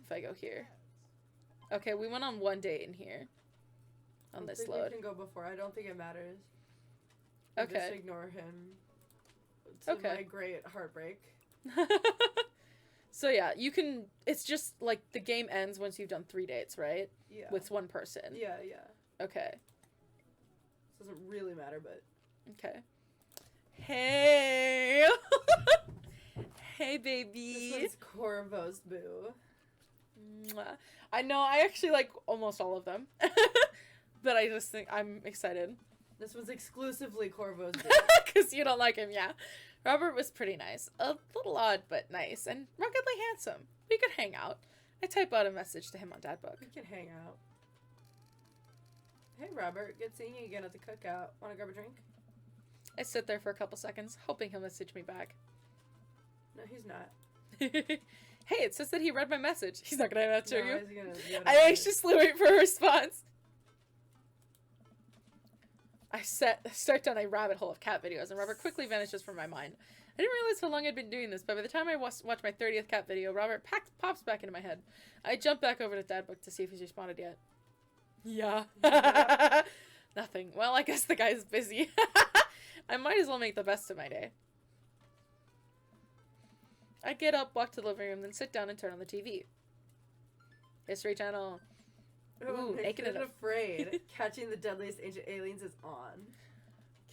if I go here. Okay, we went on one date in here. On this load. We can go before. I don't think it matters. Okay. Just ignore him. To my great heartbreak. So yeah, you can, it's just like the game ends once you've done 3 dates, right? Yeah. With one person. Yeah, yeah. Okay. This doesn't really matter, but. Okay. Hey! Hey, baby! This one's Corvo's boo. Mwah. I know, I actually like almost all of them. But I just think, I'm excited. This was exclusively Corvo's boo. Because you don't like him, yeah. Robert was pretty nice. A little odd, but nice. And ruggedly handsome. We could hang out. I type out a message to him on Dadbook. We could hang out. Hey, Robert. Good seeing you again at the cookout. Want to grab a drink? I sit there for a couple seconds, hoping he'll message me back. No, he's not. Hey, it says that he read my message. He's not gonna answer you. He's I anxiously wait for a response. I start down a rabbit hole of cat videos, and Robert quickly vanishes from my mind. I didn't realize how long I'd been doing this, but by the time I watched my 30th cat video, Robert pops back into my head. I jump back over to Dadbook to see if he's responded yet. Yeah. Nothing. Well, I guess the guy's busy. I might as well make the best of my day. I get up, walk to the living room, then sit down and turn on the TV. History Channel. Ooh, naked and afraid. Catching the deadliest ancient aliens is on.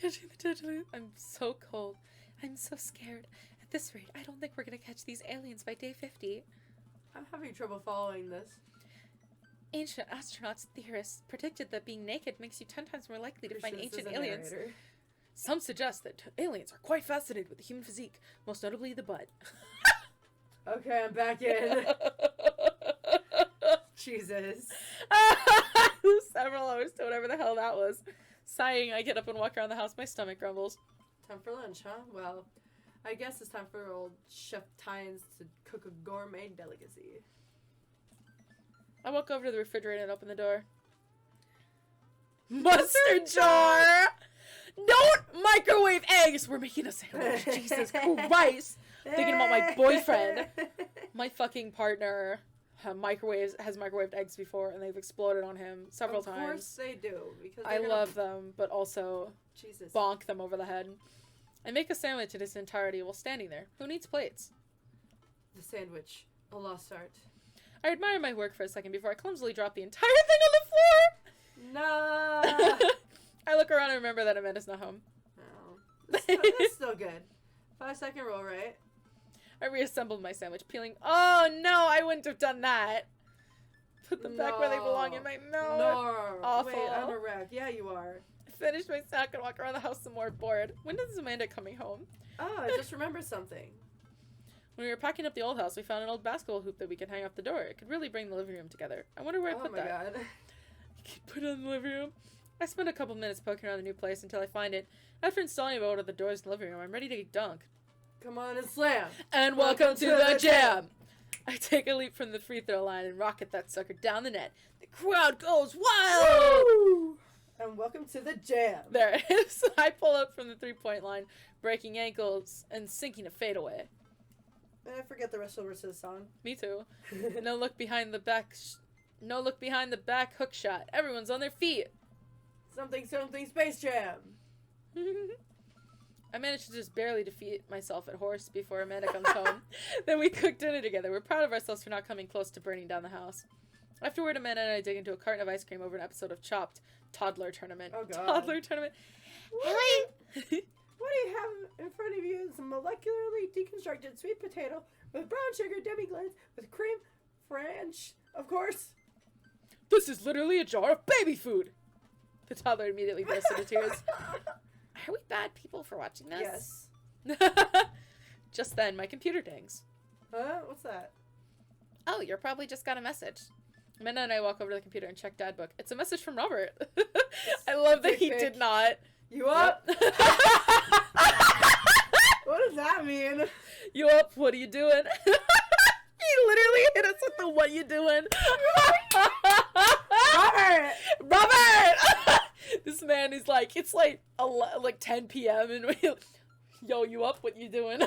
Catching the deadliest. I'm so cold. I'm so scared. At this rate, I don't think we're gonna catch these aliens by day 50. I'm having trouble following this. Ancient astronauts theorists predicted that being naked makes you 10 times more likely to find ancient aliens. Some suggest that aliens are quite fascinated with the human physique, most notably the butt. Okay, I'm back in. Jesus. Several hours to whatever the hell that was. Sighing, I get up and walk around the house. My stomach grumbles. Time for lunch, huh? Well, I guess it's time for old Chef Tynes to cook a gourmet delicacy. I walk over to the refrigerator and open the door. Mustard jar! Don't microwave eggs! We're making a sandwich. Jesus Christ! Thinking about my boyfriend. My fucking partner has microwaved eggs before, and they've exploded on him several times. Of course they do. Because I love them, but also Jesus. Bonk them over the head. I make a sandwich in its entirety while standing there. Who needs plates? The sandwich. A lost art. I admire my work for a second before I clumsily drop the entire thing on the floor! No. I look around and remember that Amanda's not home. No. That's still good. 5-second roll, right? I reassembled my sandwich, peeling. Oh no, I wouldn't have done that. Put them back where they belong in my mouth. No. Awful. Wait, I'm a wreck. Yeah, you are. I finished my snack and walk around the house some more bored. When is Amanda coming home? Oh, I just remembered something. When we were packing up the old house, we found an old basketball hoop that we could hang off the door. It could really bring the living room together. I wonder where I put that. Oh my god. You could put it in the living room. I spend a couple minutes poking around the new place until I find it. After installing about one of the doors in the living room, I'm ready to dunk. Come on and slam. And welcome to the jam. I take a leap from the free throw line and rocket that sucker down the net. The crowd goes wild. Woo! And welcome to the jam. There it is. I pull up from the 3-point line, breaking ankles and sinking a fadeaway. I forget the rest of the words of the song. Me too. No look behind the back. No look behind the back hook shot. Everyone's on their feet. Something, something, Space Jam. I managed to just barely defeat myself at horse before Amanda comes home. Then we cooked dinner together. We're proud of ourselves for not coming close to burning down the house. Afterward, Amanda and I dig into a carton of ice cream over an episode of Chopped. Toddler Tournament. Oh, God. Toddler Tournament. What do you have in front of you is a molecularly deconstructed sweet potato with brown sugar demi-glaze with cream, French, of course. This is literally a jar of baby food. The toddler immediately burst into tears. Are we bad people for watching this? Yes. Just then, my computer dings. Huh? What's that? Oh, you probably just got a message. Amanda and I walk over to the computer and check Dadbook. It's a message from Robert. I love that he did not. You up? What does that mean? You up? What are you doing? He literally hit us with the "what you doing?" Robert! Robert! This man is like, it's like 10 p.m. and we, yo, you up? What you doing?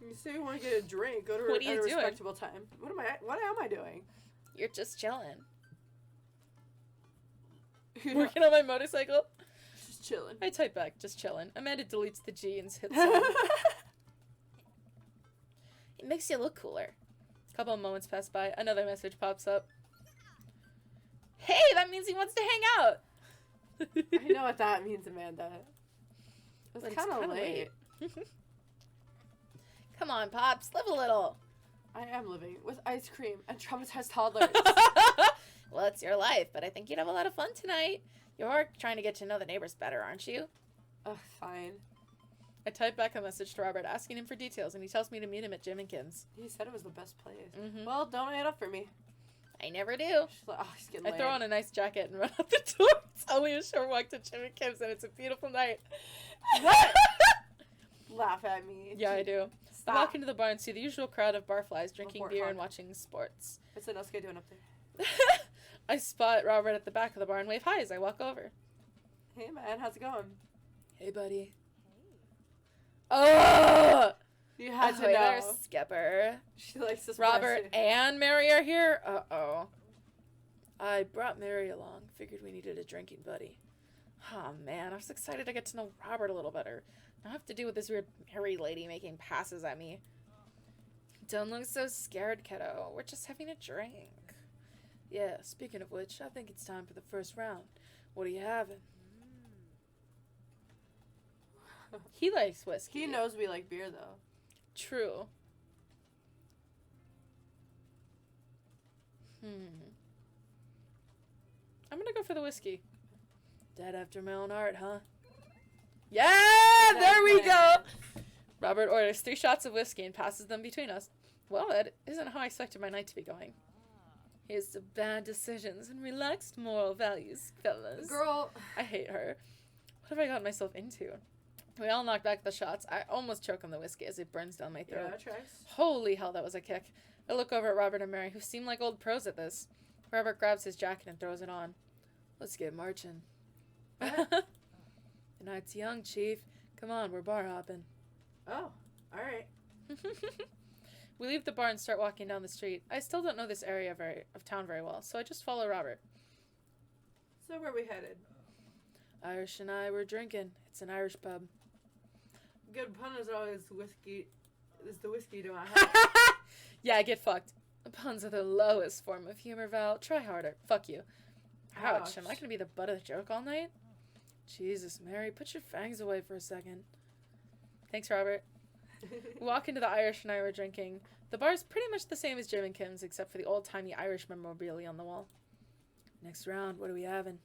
You say you want to get a drink. Go to What are you a doing? respectable time. What am I doing? You're just chilling. Working on my motorcycle. Just chilling. I type back, just chilling. Amanda deletes the G and hits send. It makes you look cooler. A couple of moments pass by. Another message pops up. Hey, that means he wants to hang out. I know what that means, Amanda. It's kind of late. Come on, Pops, live a little. I am living with ice cream and traumatized toddlers. Well, it's your life, but I think you'd have a lot of fun tonight. You're trying to get to know the neighbors better, aren't you? Ugh, fine. I type back a message to Robert asking him for details, and he tells me to meet him at Jim and Kim's. He said it was the best place. Mm-hmm. Well, don't add up for me. I never do. She's like, oh, he's getting I laid. throw on a nice jacket and run out the door. It's only a short walk to Jim and Kim's, and it's a beautiful night. What? Laugh at me. Yeah, I do. Stop. I walk into the bar and see the usual crowd of barflies drinking Report beer hard. and watching sports. What's the guy doing up there? I spot Robert at the back of the bar and wave hi as I walk over. Hey, man, how's it going? Hey, buddy. Oh! You had to Ahoy know. there, Skipper. She likes this. Robert and Mary are here? Uh-oh. I brought Mary along. Figured we needed a drinking buddy. Oh, man. I was excited to get to know Robert a little better. Now I have to deal with this weird Mary lady making passes at me. Don't look so scared, kiddo. We're just having a drink. Yeah, speaking of which, I think it's time for the first round. What are you having? He likes whiskey. He knows we like beer, though. True. I'm gonna go for the whiskey. Dead after my own heart, huh? Yeah, there we go! Robert orders 3 shots of whiskey and passes them between us. Well, that isn't how I expected my night to be going. Here's to bad decisions and relaxed moral values, fellas. Girl. I hate her. What have I gotten myself into? We all knock back the shots. I almost choke on the whiskey as it burns down my throat. Yeah, that tracks. Holy hell, that was a kick. I look over at Robert and Mary, who seem like old pros at this. Robert grabs his jacket and throws it on. Let's get marching. The night's young, Chief. Come on, we're bar hopping. Oh, alright. We leave the bar and start walking down the street. I still don't know this area of town very well, so I just follow Robert. So where are we headed? Irish and I were drinking. It's an Irish pub. Good pun is always whiskey. Is the whiskey do I have? Yeah, get fucked. Puns are the lowest form of humor, Val. Try harder. Fuck you. Ouch. Ouch. Am I going to be the butt of the joke all night? Jesus, Mary, put your fangs away for a second. Thanks, Robert. We walk into the Irish and I were drinking. The bar's pretty much the same as Jim and Kim's, except for the old-timey Irish memorabilia on the wall. Next round, what are we having?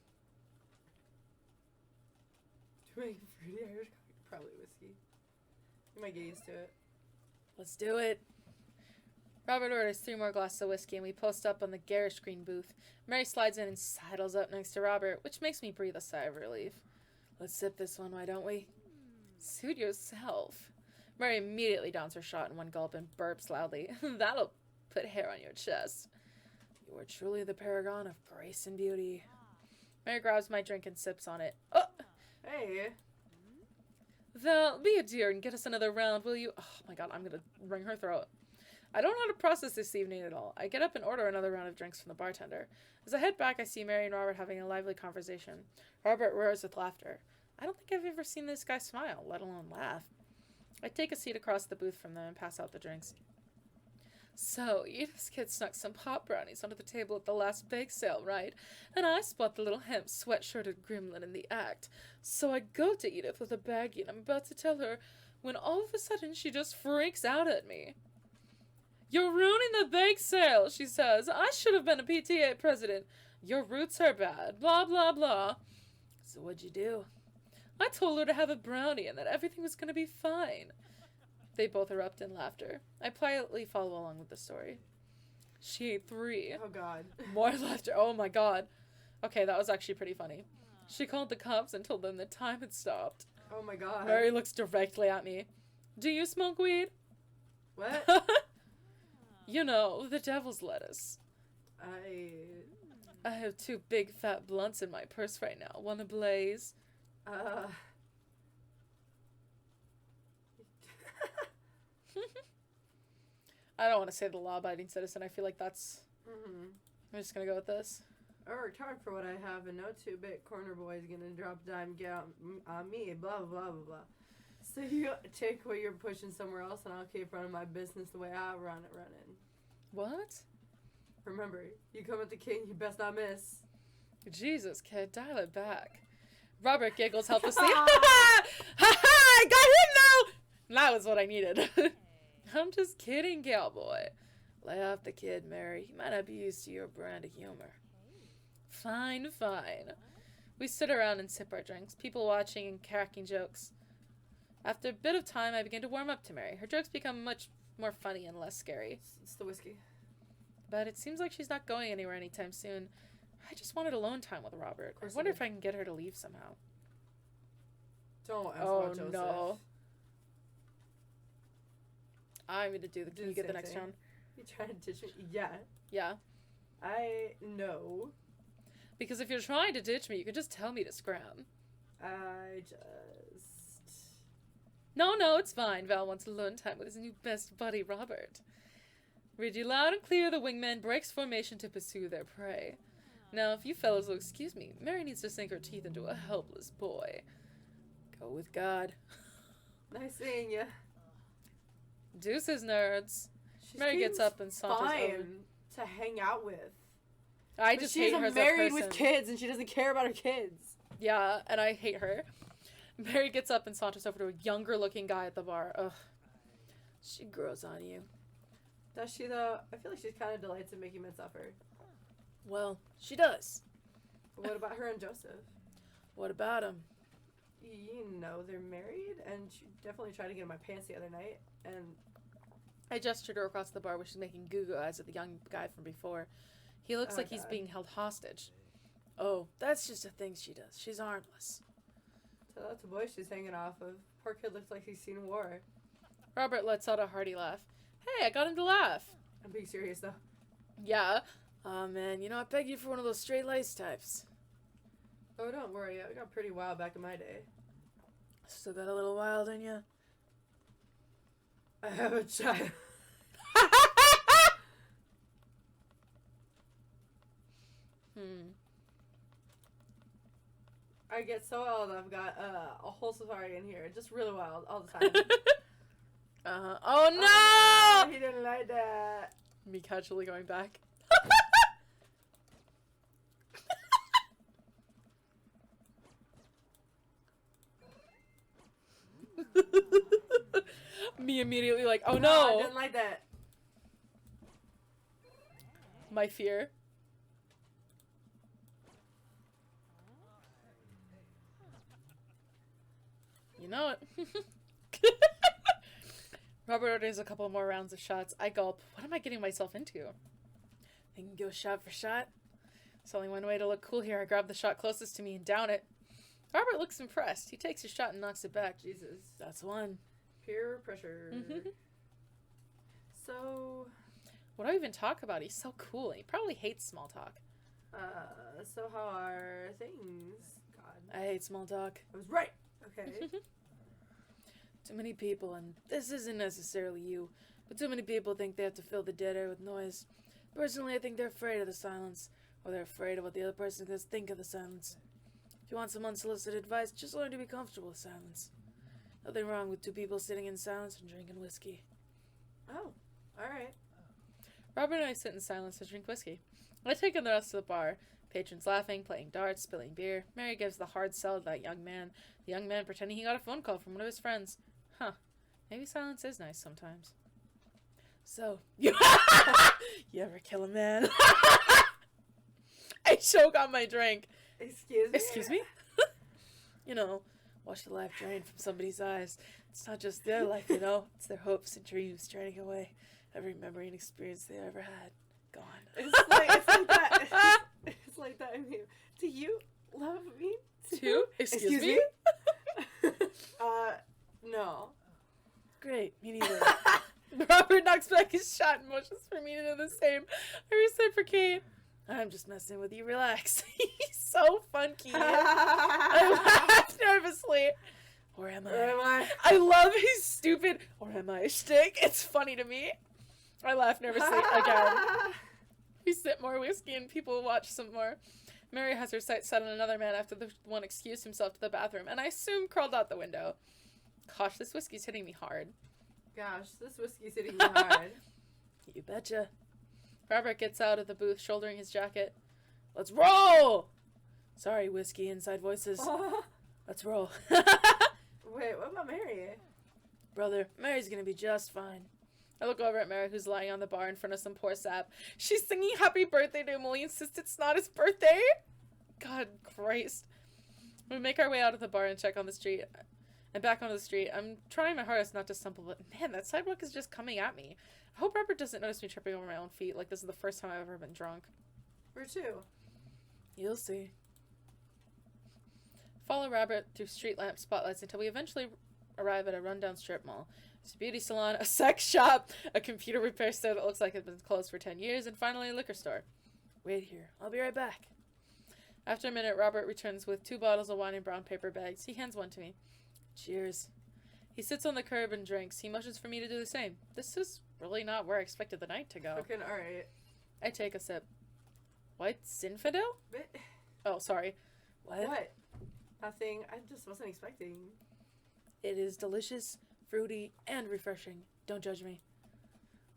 Fruity Irish coffee? Probably whiskey. You might get used to it. Let's do it. Robert orders 3 more glasses of whiskey, and we post up on the garish green booth. Mary slides in and sidles up next to Robert, which makes me breathe a sigh of relief. Let's sip this one, why don't we? Suit yourself. Mary immediately downs her shot in one gulp and burps loudly. That'll put hair on your chest. You are truly the paragon of grace and beauty. Mary grabs my drink and sips on it. Oh! Hey. Val, be a dear and get us another round, will you? Oh my god, I'm gonna wring her throat. I don't know how to process this evening at all. I get up and order another round of drinks from the bartender. As I head back, I see Mary and Robert having a lively conversation. Robert roars with laughter. I don't think I've ever seen this guy smile, let alone laugh. I take a seat across the booth from them and pass out the drinks. So, Edith's kid snuck some pop brownies under the table at the last bake sale, right? And I spot the little hemp sweatshirted gremlin in the act. So I go to Edith with a baggie and I'm about to tell her when all of a sudden she just freaks out at me. You're ruining the bake sale, she says. I should have been a PTA president. Your roots are bad, blah, blah, blah. So what'd you do? I told her to have a brownie and that everything was going to be fine. They both erupt in laughter. I politely follow along with the story. She ate 3. Oh, God. More laughter. Oh, my God. Okay, that was actually pretty funny. She called the cops and told them the time had stopped. Oh, my God. Mary looks directly at me. Do you smoke weed? What? You know, the devil's lettuce. I have 2 big fat blunts in my purse right now. Wanna blaze? I don't want to say the law-abiding citizen. I feel like that's... I'm just going to go with this. I worked hard for what I have, and no 2-bit corner boy is gonna drop a dime get on me, blah, blah, blah, blah. So you take what you're pushing somewhere else, and I'll keep running my business the way I run it running. What? Remember, you come at the king, you best not miss. Jesus, kid, dial it back. Robert giggles helplessly. Ha ha! I got him now! That was what I needed. I'm just kidding, cowboy. Lay off the kid, Mary. He might not be used to your brand of humor. Fine, fine. We sit around and sip our drinks, people watching and cracking jokes. After a bit of time, I begin to warm up to Mary. Her jokes become much more funny and less scary. It's the whiskey. But it seems like she's not going anywhere anytime soon. I just wanted alone time with Robert. I wonder if I can get her to leave somehow. Don't ask about Joseph. No. I'm going to do the... Can you get the next round? You trying to ditch me? Yeah. Yeah. I know. Because if you're trying to ditch me, you could just tell me to scram. I just... No, it's fine. Val wants alone time with his new best buddy, Robert. Read you loud and clear, the wingman breaks formation to pursue their prey. Now, if you fellas will excuse me, Mary needs to sink her teeth into a helpless boy. Go with God. Nice seeing you. Deuces, nerds. Mary gets up and saunters over. To hang out with. I just hate her as a person. She's married with kids and she doesn't care about her kids. Yeah, and I hate her. Mary gets up and saunters over to a younger-looking guy at the bar. Ugh. She grows on you. Does she, though? I feel like she's kind of delights in making men suffer. Well, she does. But what about her and Joseph? What about him? You know, they're married, and she definitely tried to get in my pants the other night, and... I gestured her across the bar where she's making goo-goo eyes at the young guy from before. He looks like he's being held hostage. Oh, that's just a thing she does. She's harmless. So that's a boy she's hanging off of. Poor kid looks like he's seen war. Robert lets out a hearty laugh. Hey, I got him to laugh. I'm being serious, though. Yeah. Aw, man, you know, I pegged you for one of those straight-laced types. Oh, don't worry. I got pretty wild back in my day. Still got a little wild in you? I have a child. I get so wild I've got a whole safari in here. Just really wild all the time. Oh no! He didn't like that. Me casually going back. Me immediately like, oh no! I didn't like that. My fear. You know it. Robert orders a couple more rounds of shots. I gulp. What am I getting myself into? I can go shot for shot. There's only one way to look cool here. I grab the shot closest to me and down it. Robert looks impressed. He takes his shot and knocks it back. Jesus. That's one. Peer pressure. So... What do I even talk about? He's so cool. He probably hates small talk. So how are things? God. I hate small talk. I was right. Okay. Too many people, and this isn't necessarily you, but too many people think they have to fill the dead air with noise. Personally, I think they're afraid of the silence, or they're afraid of what the other person is going to think of the silence. If you want some unsolicited advice, just learn to be comfortable with silence. Nothing wrong with two people sitting in silence and drinking whiskey. Oh, alright. Robert and I sit in silence and drink whiskey. I take in the rest of the bar. Patrons laughing, playing darts, spilling beer. Mary gives the hard sell to that young man. The young man pretending he got a phone call from one of his friends. Huh. Maybe silence is nice sometimes. So, you ever kill a man? I choke on my drink. Excuse me? Excuse me? You know, watch the life drain from somebody's eyes. It's not just their life, you know. It's their hopes and dreams draining away. Every memory and experience they ever had. Gone. It's like that. It's like that in here. Do you love me too? Excuse me? No. Great, me neither. Robert knocks back his shot and motions for me to do the same. I reciprocate. I'm just messing with you. Relax. He's so funky. I laughed nervously. Or am I? Or am I? I love his stupid, or am I shtick? It's funny to me. I laugh nervously again. We sip more whiskey and people watch some more. Mary has her sights set on another man after the one excused himself to the bathroom, and I assume crawled out the window. Gosh, this whiskey's hitting me hard. Gosh, this whiskey's hitting me hard. You betcha. Robert gets out of the booth, shouldering his jacket. Let's roll! Sorry, whiskey inside voices. Let's roll. Wait, what about Mary? Brother, Mary's gonna be just fine. I look over at Mary, who's lying on the bar in front of some poor sap. She's singing happy birthday to him while he insists it's not his birthday. God Christ. We make our way out of the bar and check on the street. And back onto the street. I'm trying my hardest not to stumble, but man, that sidewalk is just coming at me. I hope Robert doesn't notice me tripping over my own feet, like this is the first time I've ever been drunk. Where to? You'll see. Follow Robert through street lamp spotlights until we eventually arrive at a rundown strip mall. It's a beauty salon, a sex shop, a computer repair store that looks like it's been closed for 10 years, and finally a liquor store. Wait here. I'll be right back. After a minute, Robert returns with 2 bottles of wine in brown paper bags. He hands one to me. Cheers. He sits on the curb and drinks. He motions for me to do the same. This is really not where I expected the night to go. Fucking alright. I take a sip. What? Zinfandel? Oh, sorry. What? Nothing. I just wasn't expecting. It is delicious, fruity, and refreshing. Don't judge me.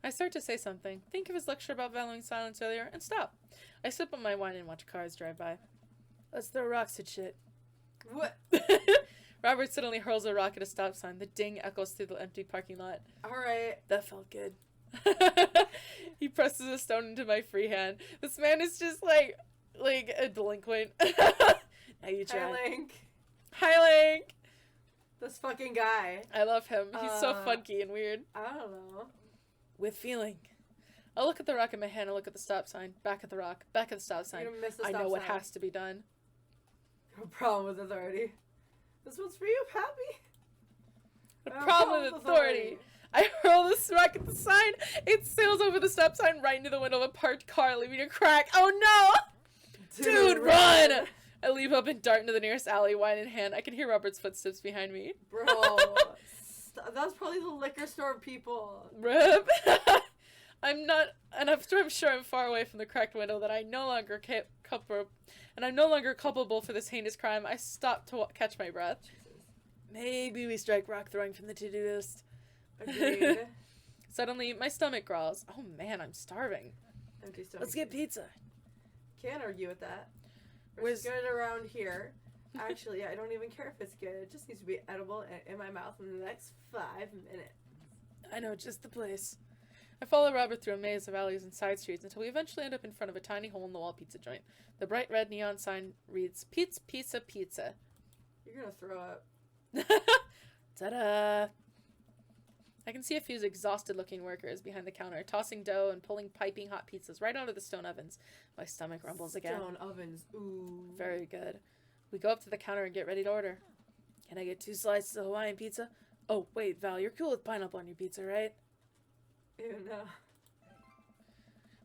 I start to say something, think of his lecture about valuing silence earlier, and stop. I sip on my wine and watch cars drive by. Let's throw rocks at shit. What? Robert suddenly hurls a rock at a stop sign. The ding echoes through the empty parking lot. Alright. That felt good. He presses a stone into my free hand. This man is just like a delinquent. Now you try. Hi, Link. Hi, Link. This fucking guy. I love him. He's so funky and weird. I don't know. With feeling. I look at the rock in my hand. I look at the stop sign. Back at the rock. Back at the stop sign. You're gonna miss the I stop know what sign. has to be done. No problem with authority. This one's for you, Pappy. The problem with authority. I hurl this rock at the sign. It sails over the stop sign right into the window of a parked car, leaving a crack. Oh no! Dude, run! I leap up and dart into the nearest alley, wine in hand. I can hear Robert's footsteps behind me. Bro. That's probably the liquor store people. Rip. I'm sure I'm far away from the cracked window that I'm no longer culpable for this heinous crime. I stop to catch my breath. Jesus. Maybe we strike rock throwing from the to-do list. Agreed. Suddenly, my stomach growls. Oh man, I'm starving. Empty stomach. Let's get pizza. Can't argue with that. Where's- It's good around here. Actually, I don't even care if it's good. It just needs to be edible and in my mouth in the next 5 minutes. I know just the place. I follow Robert through a maze of alleys and side streets until we eventually end up in front of a tiny hole-in-the-wall pizza joint. The bright red neon sign reads, Pizza, Pizza, Pizza. You're gonna throw up. Ta-da! I can see a few exhausted-looking workers behind the counter, tossing dough and pulling piping hot pizzas right out of the stone ovens. My stomach rumbles again. Stone ovens. Ooh. Very good. We go up to the counter and get ready to order. Can I get 2 slices of Hawaiian pizza? Oh, wait, Val, you're cool with pineapple on your pizza, right? Ew, no.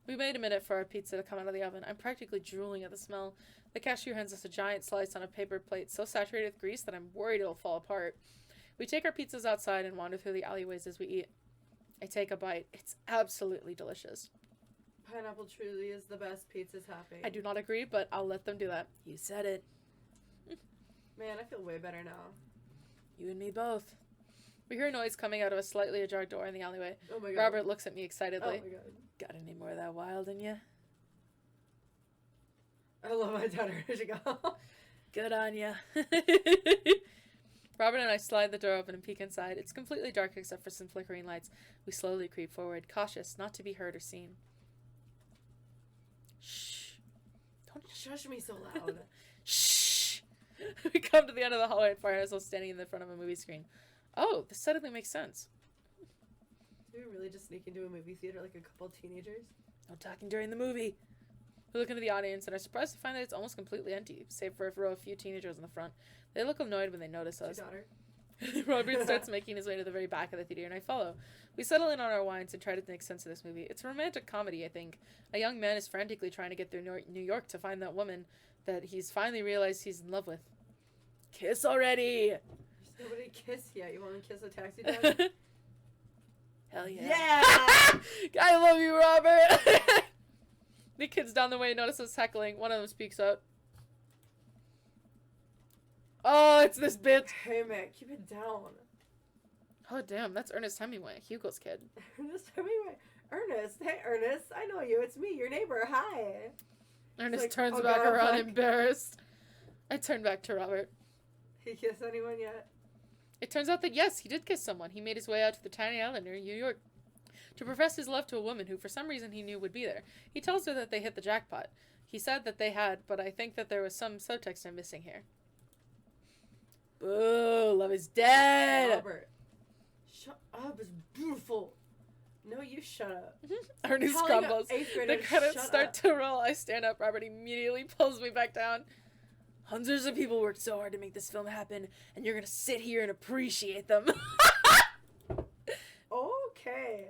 We wait a minute for our pizza to come out of the oven. I'm practically drooling at the smell. The cashier hands us a giant slice on a paper plate so saturated with grease that I'm worried it'll fall apart. We take our pizzas outside and wander through the alleyways as we eat. I take a bite. It's absolutely delicious. Pineapple truly is the best pizza topping. I do not agree, but I'll let them do that. You said it. Man, I feel way better now. You and me both. We hear a noise coming out of a slightly ajar door in the alleyway. Oh my god. Robert looks at me excitedly. Oh my god. Got any more of that wild in you? I love my daughter. Here she go. Good on ya. Robert and I slide the door open and peek inside. It's completely dark except for some flickering lights. We slowly creep forward, cautious not to be heard or seen. Shh. Don't shush me so loud. Shh. We come to the end of the hallway and find ourselves standing in the front of a movie screen. Oh, this suddenly makes sense. Did we really just sneak into a movie theater like a couple teenagers? No talking during the movie. We look into the audience and are surprised to find that it's almost completely empty, save for a row of few teenagers in the front. They look annoyed when they notice us. Your daughter. Robert starts making his way to the very back of the theater, and I follow. We settle in on our wines and try to make sense of this movie. It's a romantic comedy, I think. A young man is frantically trying to get through New York to find that woman that he's finally realized he's in love with. Kiss already! You're Nobody kissed yet. You want to kiss a taxi driver? Hell yeah. Yeah! I love you, Robert! The kids down the way notice us heckling. One of them speaks up. Oh, it's this bitch. Hey, man, keep it down. Oh, damn, that's Ernest Hemingway, Hugo's kid. Ernest Hemingway. Ernest. Hey, Ernest. I know you. It's me, your neighbor. Hi. Ernest like, turns oh, back God, around, fuck. embarrassed. I turn back to Robert. He kissed anyone yet? It turns out that yes, he did kiss someone. He made his way out to the tiny island near New York to profess his love to a woman who for some reason he knew would be there. He tells her that they hit the jackpot. He said that they had, but I think that there was some subtext I'm missing here. Boo, love is dead. Robert. Shut up, it's beautiful. No, you shut up. Ernest Telling grumbles. an 8th grader The to credits shut start up. to roll. I stand up. Robert immediately pulls me back down. Hundreds of people worked so hard to make this film happen, and you're gonna sit here and appreciate them. Okay.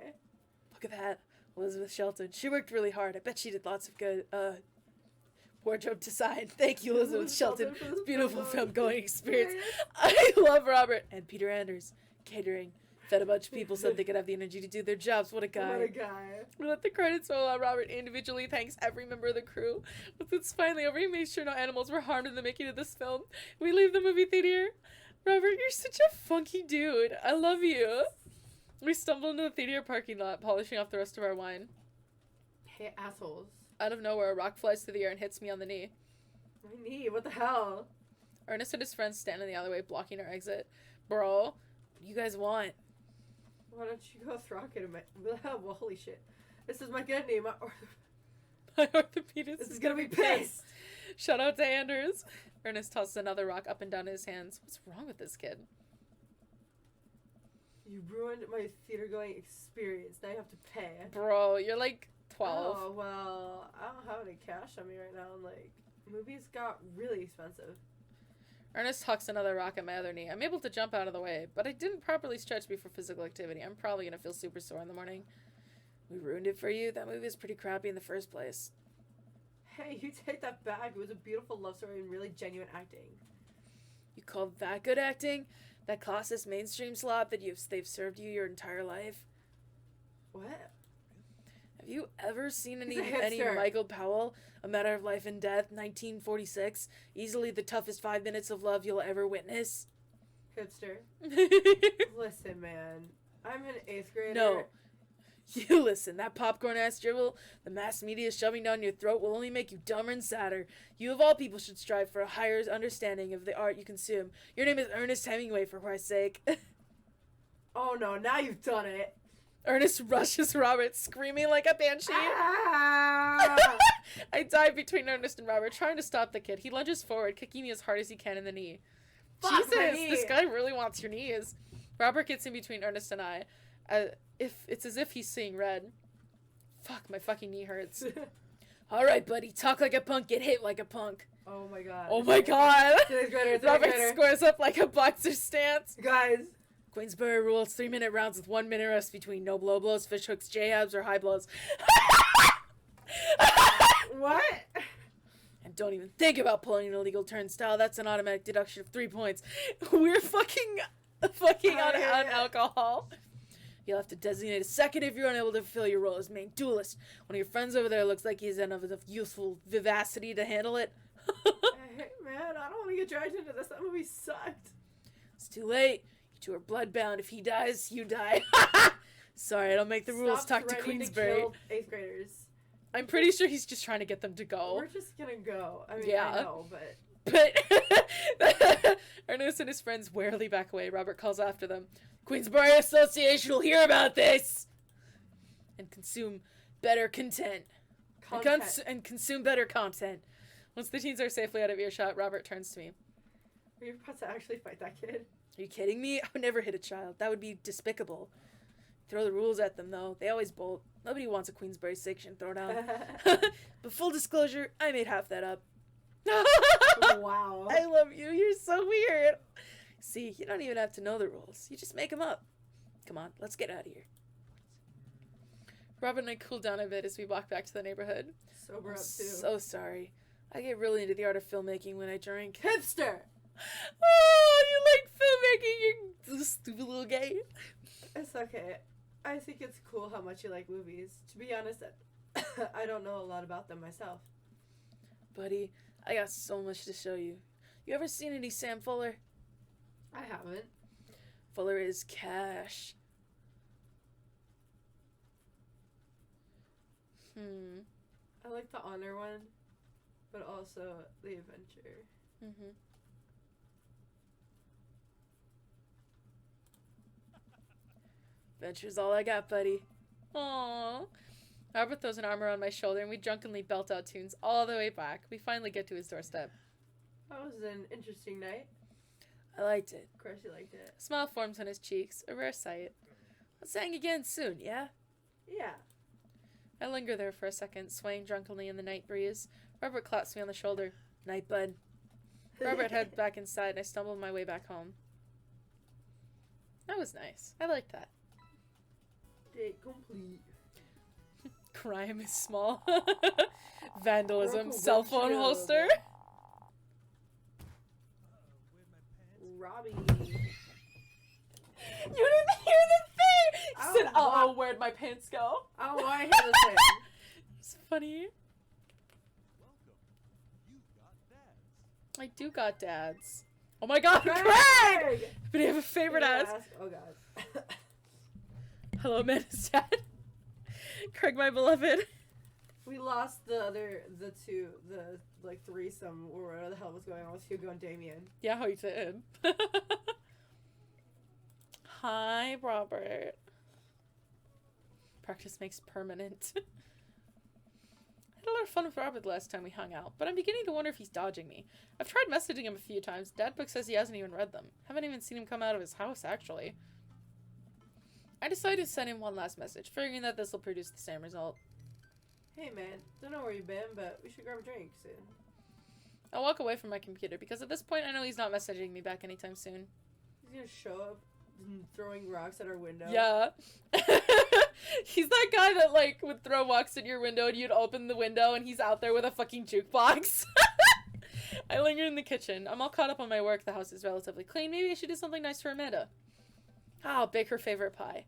Look at that. Elizabeth Shelton. She worked really hard. I bet she did lots of good, wardrobe design. Thank you, Elizabeth Shelton, for this beautiful film-going experience. I love Robert. And Peter Anders. Catering. Fed a bunch of people so they could have the energy to do their jobs. What a guy. What a guy. We let the credits roll out. Robert individually thanks every member of the crew. Once it's finally over, he made sure no animals were harmed in the making of this film. We leave the movie theater. Robert, you're such a funky dude. I love you. We stumble into the theater parking lot, polishing off the rest of our wine. Hey, assholes. Out of nowhere, a rock flies through the air and hits me on the knee. My knee, what the hell? Ernest and his friends stand in the alleyway, blocking our exit. Bro, what do you guys want? Why don't you go rocket him? Well, holy shit. This is my good name. My orthopedist This is gonna be pissed. Shout out to Anders. Ernest tosses another rock up and down in his hands. What's wrong with this kid? You ruined my theater going experience. Now you have to pay. Bro, you're like 12. Oh, well, I don't have any cash on me right now. Like, movies got really expensive. Ernest hucks another rock at my other knee. I'm able to jump out of the way, but I didn't properly stretch before physical activity. I'm probably gonna feel super sore in the morning. We ruined it for you? That movie was pretty crappy in the first place. Hey, you take that back. It was a beautiful love story and really genuine acting. You call that good acting? That classist mainstream slop that they've served you your entire life? What? Have you ever seen any He's a hipster. Michael Powell, A Matter of Life and Death, 1946? Easily the toughest 5 minutes of love you'll ever witness. Hipster. Listen, man. I'm an 8th grader. No. You listen, that popcorn-ass dribble the mass media is shoving down your throat will only make you dumber and sadder. You of all people should strive for a higher understanding of the art you consume. Your name is Ernest Hemingway, for Christ's sake. Oh, no. Now you've done it. Ernest rushes Robert, screaming like a banshee. Ah! I dive between Ernest and Robert, trying to stop the kid. He lunges forward, kicking me as hard as he can in the knee. Fuck my Jesus, knee. this guy really wants your knees. Robert gets in between Ernest and I. It's as if he's seeing red. Fuck, my fucking knee hurts. Alright, buddy, talk like a punk, get hit like a punk. Oh, my God. Oh my god! 8th grader, 8th Robert grader. squares up like a boxer stance. Guys. Queensberry rules 3-minute rounds with 1 minute rest between no blow blows, fish hooks, jabs, or high blows. What? And don't even think about pulling an illegal turnstile. That's an automatic deduction of 3 points. We're fucking on alcohol. You'll have to designate a second if you're unable to fulfill your role as main duelist. One of your friends over there looks like he's enough youthful vivacity to handle it. Hey, man, I don't want to get dragged into this. That movie sucked. It's too late. You two are bloodbound. If he dies, you die. Sorry, I don't make the rules. Stop Talk to threatening Queensberry. kill 8th graders. I'm pretty sure he's just trying to get them to go. We're just gonna go. I mean, Yeah. I know, but... But Ernest and his friends warily back away. Robert calls after them. Queensberry Association will hear about this and consume better content. And consume better content. Once the teens are safely out of earshot, Robert turns to me. Are you about to actually fight that kid? Are you kidding me? I would never hit a child. That would be despicable. Throw the rules at them, though. They always bolt. Nobody wants a Queensberry section thrown out. But full disclosure, I made half that up. Wow. I love you. You're so weird. See, you don't even have to know the rules. You just make them up. Come on, let's get out of here. Robin and I cool down a bit as we walk back to the neighborhood. Sober I'm up, too. so sorry. I get really into the art of filmmaking when I drink. Hipster! Oh, you like filmmaking, you stupid little gay. It's okay. I think it's cool how much you like movies. To be honest, I don't know a lot about them myself. Buddy, I got so much to show you. You ever seen any Sam Fuller? I haven't. Fuller is cash. I like the honor one, but also the adventure. Adventure's all I got, buddy. Aww. Albert throws an arm around my shoulder and we drunkenly belt out tunes all the way back. We finally get to his doorstep. That was an interesting night. I liked it. Of course you liked it. A smile forms on his cheeks, a rare sight. Let's hang again soon, yeah? Yeah. I linger there for a second, swaying drunkenly in the night breeze. Robert claps me on the shoulder. Night, bud. Robert heads back inside and I stumble my way back home. That was nice. I liked that. Date complete. Crime is small. Vandalism. Corvo Cell phone windshield. holster. Robbie. You didn't hear the thing! He said, oh, where'd my pants go? Oh, I hear the thing. It's funny. I do got dads. Oh my god, Craig! But I have a favorite ass. Oh god. Hello, Amanda's dad. Craig, my beloved. We lost the two, the threesome or whatever the hell was going on with Hugo and Damien. Yeah, how you did. Hi, Robert. Practice makes permanent. I had a lot of fun with Robert the last time we hung out, but I'm beginning to wonder if he's dodging me. I've tried messaging him a few times. Dadbook says he hasn't even read them. Haven't even seen him come out of his house, actually. I decided to send him one last message, figuring that this will produce the same result. Hey man, don't know where you've been, but we should grab a drink soon. I'll walk away from my computer, because at this point I know he's not messaging me back anytime soon. He's gonna show up throwing rocks at our window. Yeah. He's that guy that, like, would throw rocks at your window and you'd open the window and he's out there with a fucking jukebox. I linger in the kitchen. I'm all caught up on my work. The house is relatively clean. Maybe I should do something nice for Amanda. I'll bake her favorite pie.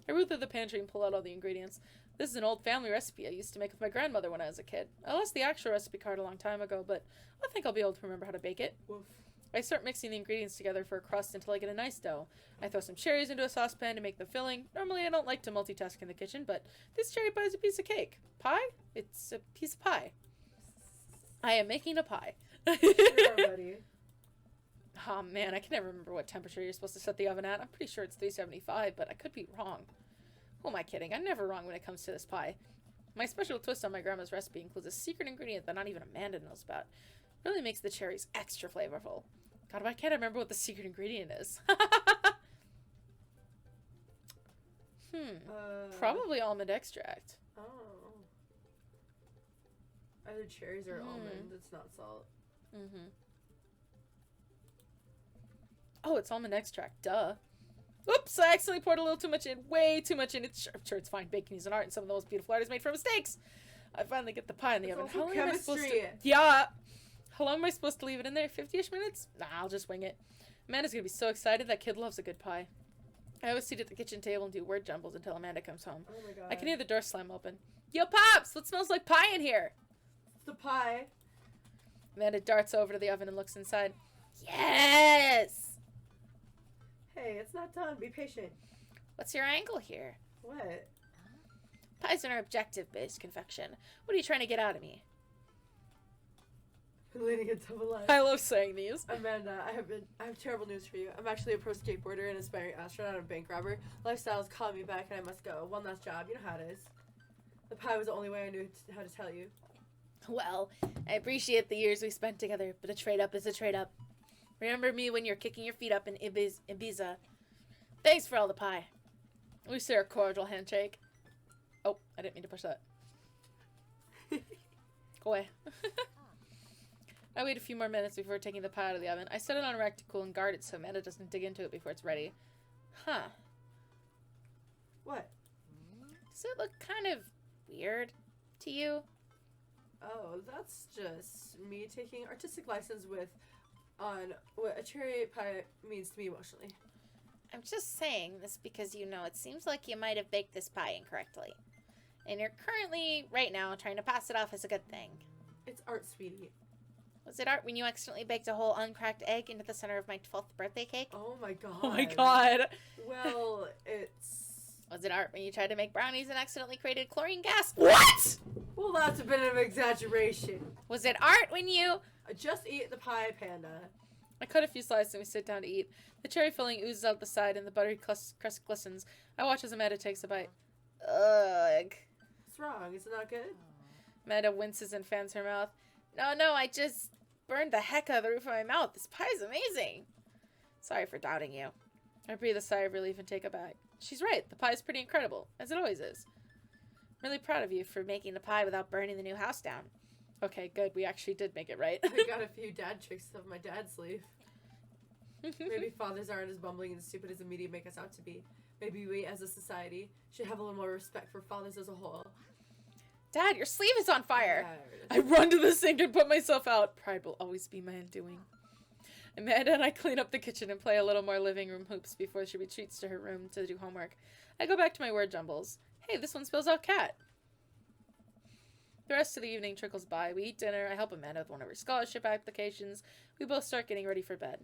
I root through the pantry and pull out all the ingredients. This is an old family recipe I used to make with my grandmother when I was a kid. I lost the actual recipe card a long time ago, but I think I'll be able to remember how to bake it. Woof. I start mixing the ingredients together for a crust until I get a nice dough. I throw some cherries into a saucepan to make the filling. Normally I don't like to multitask in the kitchen, but this cherry pie is a piece of cake. Pie? It's a piece of pie. I am making a pie. Sure, buddy. Oh man, I can never remember what temperature you're supposed to set the oven at. I'm pretty sure it's 375, but I could be wrong. Who am I kidding? I'm never wrong when it comes to this pie. My special twist on my grandma's recipe includes a secret ingredient that not even Amanda knows about. It really makes the cherries extra flavorful. God, why can't I remember what the secret ingredient is? Probably almond extract. Oh. Either cherries or almond. It's not salt. Oh, it's almond extract. Duh. Oops, I accidentally poured a little too much in. Way too much in. I'm sure it's fine. Baking is an art, and some of the most beautiful art is made from mistakes. I finally get the pie in the oven. How long am I supposed to... Yeah. How long am I supposed to leave it in there? 50-ish minutes? Nah, I'll just wing it. Amanda's gonna be so excited. That kid loves a good pie. I always sit at the kitchen table and do word jumbles until Amanda comes home. Oh my god. I can hear the door slam open. Yo, Pops! What smells like pie in here? It's the pie. Amanda darts over to the oven and looks inside. Yes! Hey, it's not done. Be patient. What's your angle here? What? Pies are an objective-based confection. What are you trying to get out of me? Leading a double life. I love saying these. Amanda, I have terrible news for you. I'm actually a pro skateboarder and aspiring astronaut and bank robber. Lifestyle's calling me back and I must go. One last job. You know how it is. The pie was the only way I knew how to tell you. Well, I appreciate the years we spent together, but a trade-up is a trade-up. Remember me when you're kicking your feet up in Ibiza. Thanks for all the pie. We share a cordial handshake. Oh, I didn't mean to push that. Go away. I wait a few more minutes before taking the pie out of the oven. I set it on a rack to cool and guard it so Amanda doesn't dig into it before it's ready. Huh. What? Does it look kind of weird to you? Oh, that's just me taking artistic license with on what a cherry pie means to me emotionally. I'm just saying this because, you know, it seems like you might have baked this pie incorrectly. And you're currently, right now, trying to pass it off as a good thing. It's art, sweetie. Was it art when you accidentally baked a whole uncracked egg into the center of my 12th birthday cake? Oh my god. Oh my god. Well, it's... Was it art when you tried to make brownies and accidentally created chlorine gas? What? Well, that's a bit of exaggeration. Was it art when you... Just eat the pie, Panda. I cut a few slices and we sit down to eat. The cherry filling oozes out the side and the buttery crust glistens. I watch as Amanda takes a bite. Ugh. What's wrong? Is it not good? Amanda winces and fans her mouth. No, I just burned the heck out of the roof of my mouth. This pie is amazing. Sorry for doubting you. I breathe a sigh of relief and take a bite. She's right. The pie is pretty incredible, as it always is. I'm really proud of you for making the pie without burning the new house down. Okay, good. We actually did make it right. I got a few dad tricks up my dad's sleeve. Maybe fathers aren't as bumbling and stupid as the media make us out to be. Maybe we, as a society, should have a little more respect for fathers as a whole. Dad, your sleeve is on fire. Yeah, I run to the sink and put myself out. Pride will always be my undoing. Amanda and I clean up the kitchen and play a little more living room hoops before she retreats to her room to do homework. I go back to my word jumbles. Hey, this one spills out cat. The rest of the evening trickles by. We eat dinner. I help Amanda with one of her scholarship applications. We both start getting ready for bed.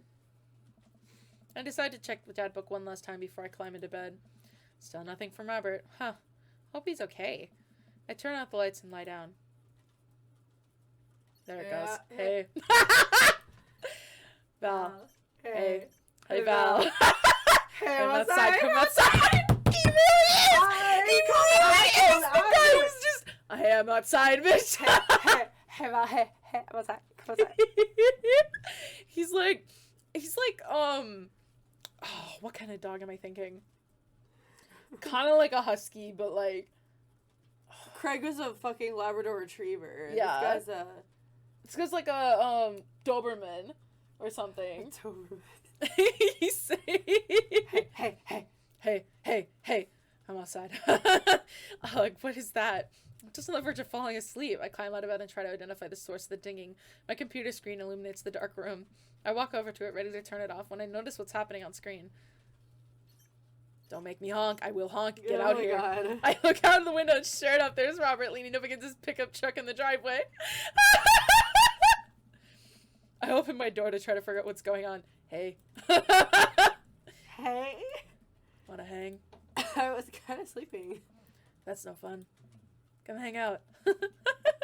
I decide to check the dad book one last time before I climb into bed. Still nothing from Robert. Huh. Hope he's okay. I turn out the lights and lie down. There it goes. Hey. Val. Hey. Hey, Val. Hey, Come what's outside. up? Come outside. He really is. He really is. The guy was just. I am outside, bitch. Hey, what's up? Come outside. He's like, oh, what kind of dog am I thinking? Kind of like a husky, but like. Craig was a fucking Labrador Retriever. Yeah. This guy's a... It's because like a Doberman or something. He's saying, hey, I'm outside. Like, what is that? I'm just on the verge of falling asleep. I climb out of bed and try to identify the source of the dinging. My computer screen illuminates the dark room. I walk over to it, ready to turn it off, when I notice what's happening on screen. Don't make me honk. I will honk. Get out here. God. I look out of the window and sure enough, there's Robert leaning up against his pickup truck in the driveway. I open my door to try to figure out what's going on. Hey. Hey. Wanna hang? I was kind of sleeping. That's no fun. Come hang out.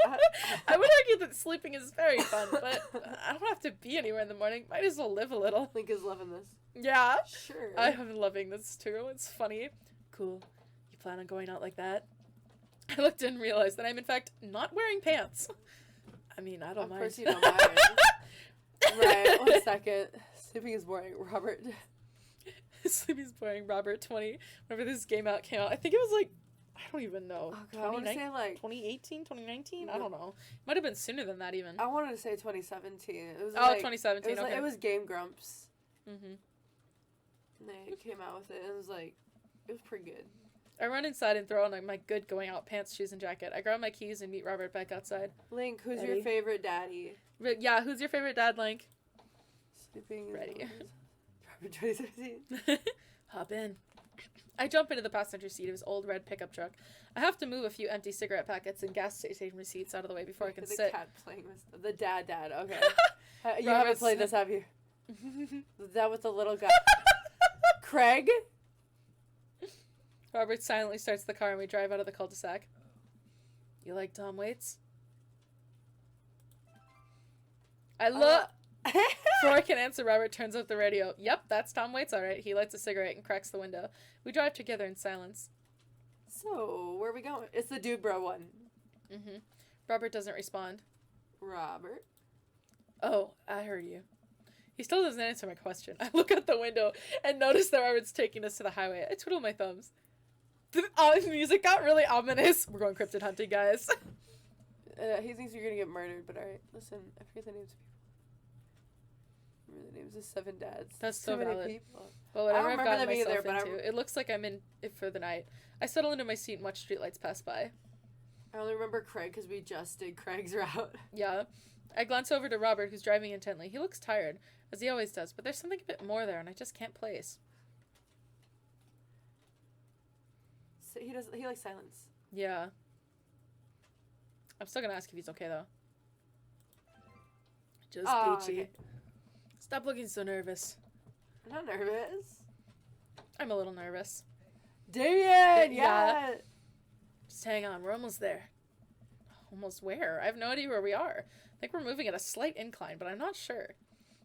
I would argue that sleeping is very fun, but I don't have to be anywhere in the morning. Might as well live a little. Link is loving this. Yeah. Sure. I'm loving this too. It's funny. Cool. You plan on going out like that? I looked and realized that I'm in fact not wearing pants. I mean, I don't Of mind. course you don't mind. Right, 1 second. Sleeping is boring, Robert. Sleeping is boring, Robert 20. Whenever this game came out, I think it was like, I don't even know. Oh, God, I want to say like 2018, 2019? I don't know. Might have been sooner than that even. I wanted to say 2017. It was 2017. It was, okay. it was Game Grumps. Mm-hmm. And they came out with it, and it was like, it was pretty good. I run inside and throw on like, my good going out pants, shoes, and jacket. I grab my keys and meet Robert back outside. Link, who's Ready? your favorite daddy? But yeah, who's your favorite dad, Link? Sleeping. Ready. Robert 2017. Hop in. I jump into the passenger seat of his old red pickup truck. I have to move a few empty cigarette packets and gas station receipts out of the way before I can the sit. cat playing with the dad. Okay. You haven't Robert's- played this, have you? The dad with the little guy. Craig. Robert silently starts the car and we drive out of the cul-de-sac. You like Tom Waits? I love... Before I can answer, Robert turns up the radio. Yep, that's Tom Waits, alright. He lights a cigarette and cracks the window. We drive together in silence. So, where are we going? It's the dude bro one. Mm-hmm. Robert doesn't respond. Robert. Oh, I heard you. He still doesn't answer my question. I look out the window and notice that Robert's taking us to the highway. I twiddle my thumbs. The music got really ominous. We're going cryptid hunting, guys. He thinks you're gonna get murdered, but alright. Listen, I forget the names of people. Remember the names of 7 dads. That's Too so many valid. people. Well, whatever I I've don't gotten remember them myself either, but into, it looks like I'm in it for the night. I settle into my seat and watch streetlights pass by. I only remember Craig because we just did Craig's route. Yeah. I glance over to Robert, who's driving intently. He looks tired, as he always does, but there's something a bit more there, and I just can't place. So he likes silence. Yeah. I'm still gonna ask if he's okay, though. Just Peachy. Okay. Stop looking so nervous. I'm not nervous. I'm a little nervous. Damien, Yeah. Just hang on, we're almost there. Almost where? I have no idea where we are. I think we're moving at a slight incline, but I'm not sure.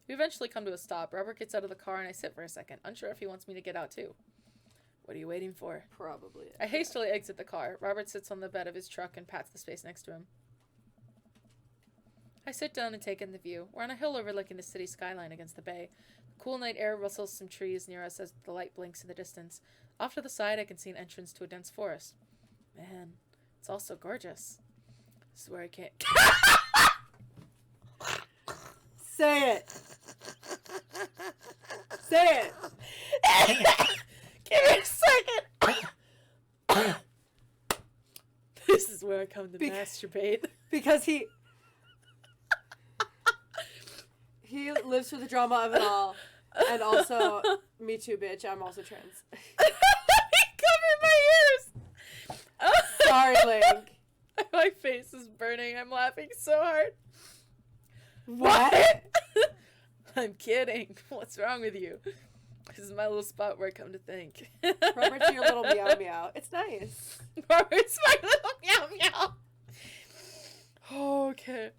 We eventually come to a stop. Robert gets out of the car and I sit for a second, unsure if he wants me to get out too. What are you waiting for? Probably. I hastily exit the car. Robert sits on the bed of his truck and pats the space next to him. I sit down and take in the view. We're on a hill overlooking the city skyline against the bay. The cool night air rustles some trees near us as the light blinks in the distance. Off to the side, I can see an entrance to a dense forest. Man, it's all so gorgeous. This is where I can't... Say it. Say it. Give me a second. This is where I come to masturbate. Because he lives for the drama of it all. And also, me too, bitch. I'm also trans. Cover my ears. Sorry, Link. My face is burning. I'm laughing so hard. What? I'm kidding. What's wrong with you? This is my little spot where I come to think. Robert's your little meow meow. It's nice. Robert's my little meow meow. Okay.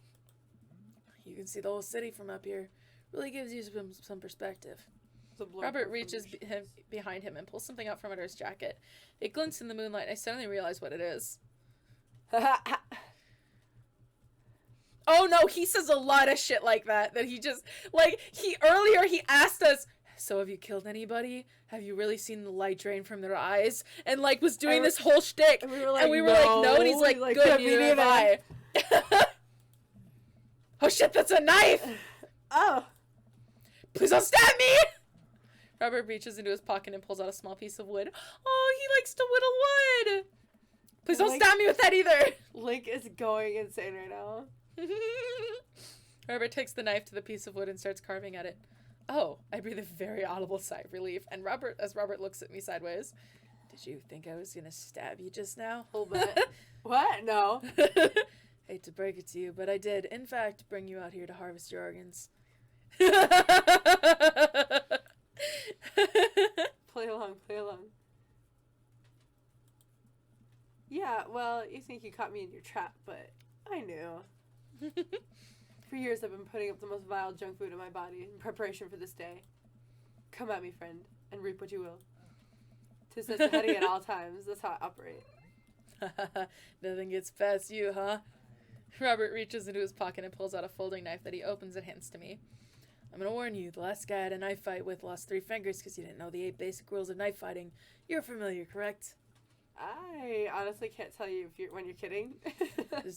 You can see the whole city from up here. Really gives you some perspective. Robert reaches behind him and pulls something out from under his jacket. It glints in the moonlight and I suddenly realize what it is. Oh no, he says a lot of shit like that he just, like, earlier he asked us, so have you killed anybody? Have you really seen the light drain from their eyes? And, like, was doing this whole shtick. And we were like, no, and he's like, good, neither have I. Oh shit, that's a knife! Oh. Please don't stab me! Robert reaches into his pocket and pulls out a small piece of wood. Oh, he likes to whittle wood! Please don't stab me with that either! Link is going insane right now. Robert takes the knife to the piece of wood and starts carving at it. Oh, I breathe a very audible sigh of relief, and as Robert looks at me sideways, did you think I was gonna stab you just now? A little bit. What? No. Hate to break it to you, but I did, in fact, bring you out here to harvest your organs. Play along, play along. Yeah, well, you think you caught me in your trap, but I knew. For years I've been putting up the most vile junk food in my body in preparation for this day. Come at me, friend, and reap what you will. 'Tis such a heading at all times. That's how I operate. Nothing gets past you, huh? Robert reaches into his pocket and pulls out a folding knife that he opens and hands to me. I'm gonna warn you, the last guy I had a knife fight with lost 3 fingers because you didn't know the 8 basic rules of knife fighting. You're familiar, correct? I honestly can't tell you when you're kidding. I'm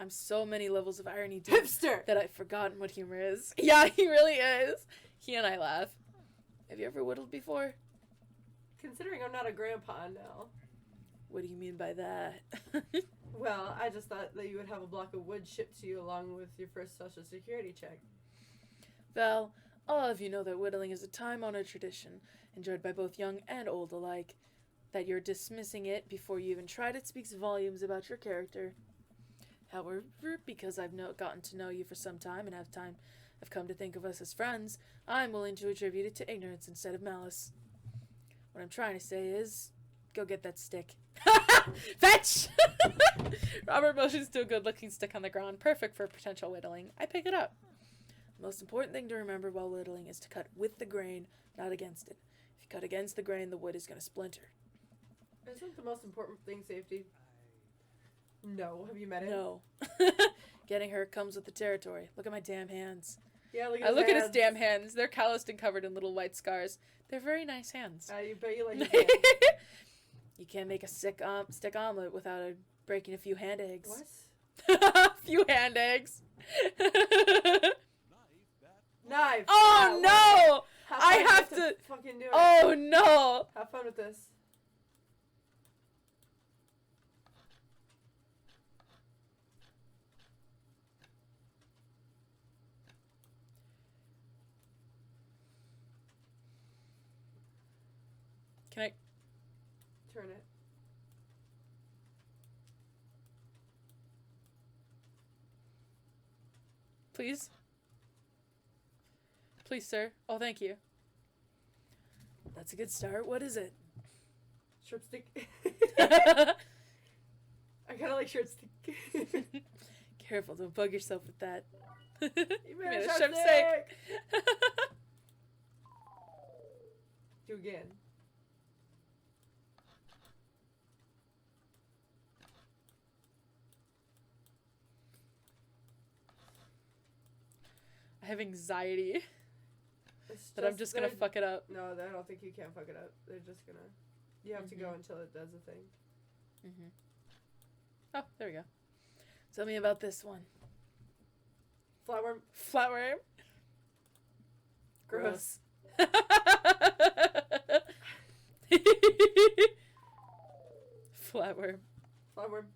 so many levels of irony deep Hipster! that I've forgotten what humor is. Yeah, he really is. He and I laugh. Have you ever whittled before? Considering I'm not a grandpa now. What do you mean by that? Well, I just thought that you would have a block of wood shipped to you along with your first social security check. Well, all of you know that whittling is a time-honored tradition, enjoyed by both young and old alike. That you're dismissing it before you even tried it speaks volumes about your character. However, because I've gotten to know you for some time and I've come to think of us as friends, I'm willing to attribute it to ignorance instead of malice. What I'm trying to say is, go get that stick. Fetch! Robert motions to a good-looking stick on the ground, perfect for potential whittling. I pick it up. The most important thing to remember while whittling is to cut with the grain, not against it. If you cut against the grain, the wood is going to splinter. Isn't the most important thing safety? No. Have you met him? No. Getting hurt comes with the territory. Look at my damn hands. Yeah, I look at his damn hands. They're calloused and covered in little white scars. They're very nice hands. You bet you like his hands. You can't make a stick omelet without breaking a few hand eggs. What? A few hand eggs. Knife! Oh, no! I have to fucking do it. Oh, no! Have fun with this. Can I? Turn it. Please? Please, sir. Oh, thank you. That's a good start. What is it? Short stick. I kind of like short stick. Careful, don't bug yourself with that. You made a short sharp stick. Do again. I have anxiety It's that I'm just gonna they're- fuck it up. No, I don't think you can fuck it up. They're just gonna. You have to go until it does a thing. Mm-hmm. Oh, there we go. Tell me about this one. Flatworm. Flatworm. Gross. Flatworm. Flatworm.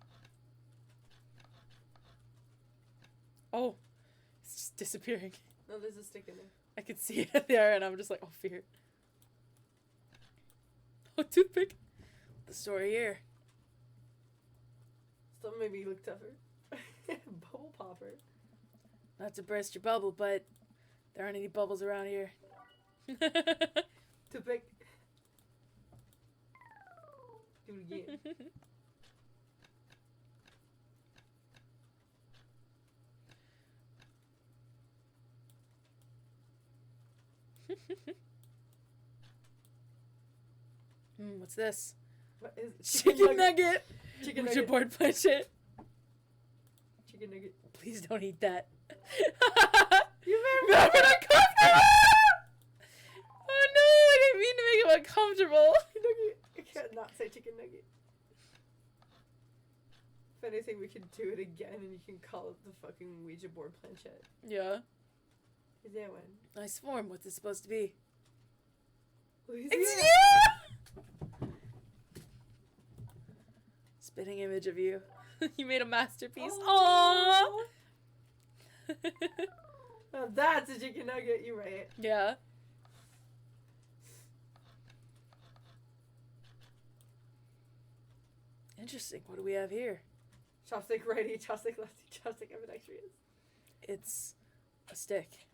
Oh, it's just disappearing. No, there's a stick in there. I could see it there, and I'm just like, oh, fear. Oh, toothpick. The story here. Some maybe look tougher. Bubble popper. Not to burst your bubble, but there aren't any bubbles around here. Toothpick. Do it again. What's this? What is it? Chicken nugget. Chicken Would you nugget. board punch it? Chicken nugget. Please don't eat that. You Made it uncomfortable! Oh no, I didn't mean to make it uncomfortable. Chicken nugget. I can't not say chicken nugget. If anything, we can do it again and you can call it the fucking Ouija board planchette. Yeah. Is that one? Nice form. What's it supposed to be? Louisiana. It's you! Spitting image of you. You made a masterpiece. Oh. Aww! Now that's a chicken nugget. You're right. Yeah. Interesting. What do we have here? Chopstick righty, chopstick lefty, chopstick ambidextrous. It's a stick.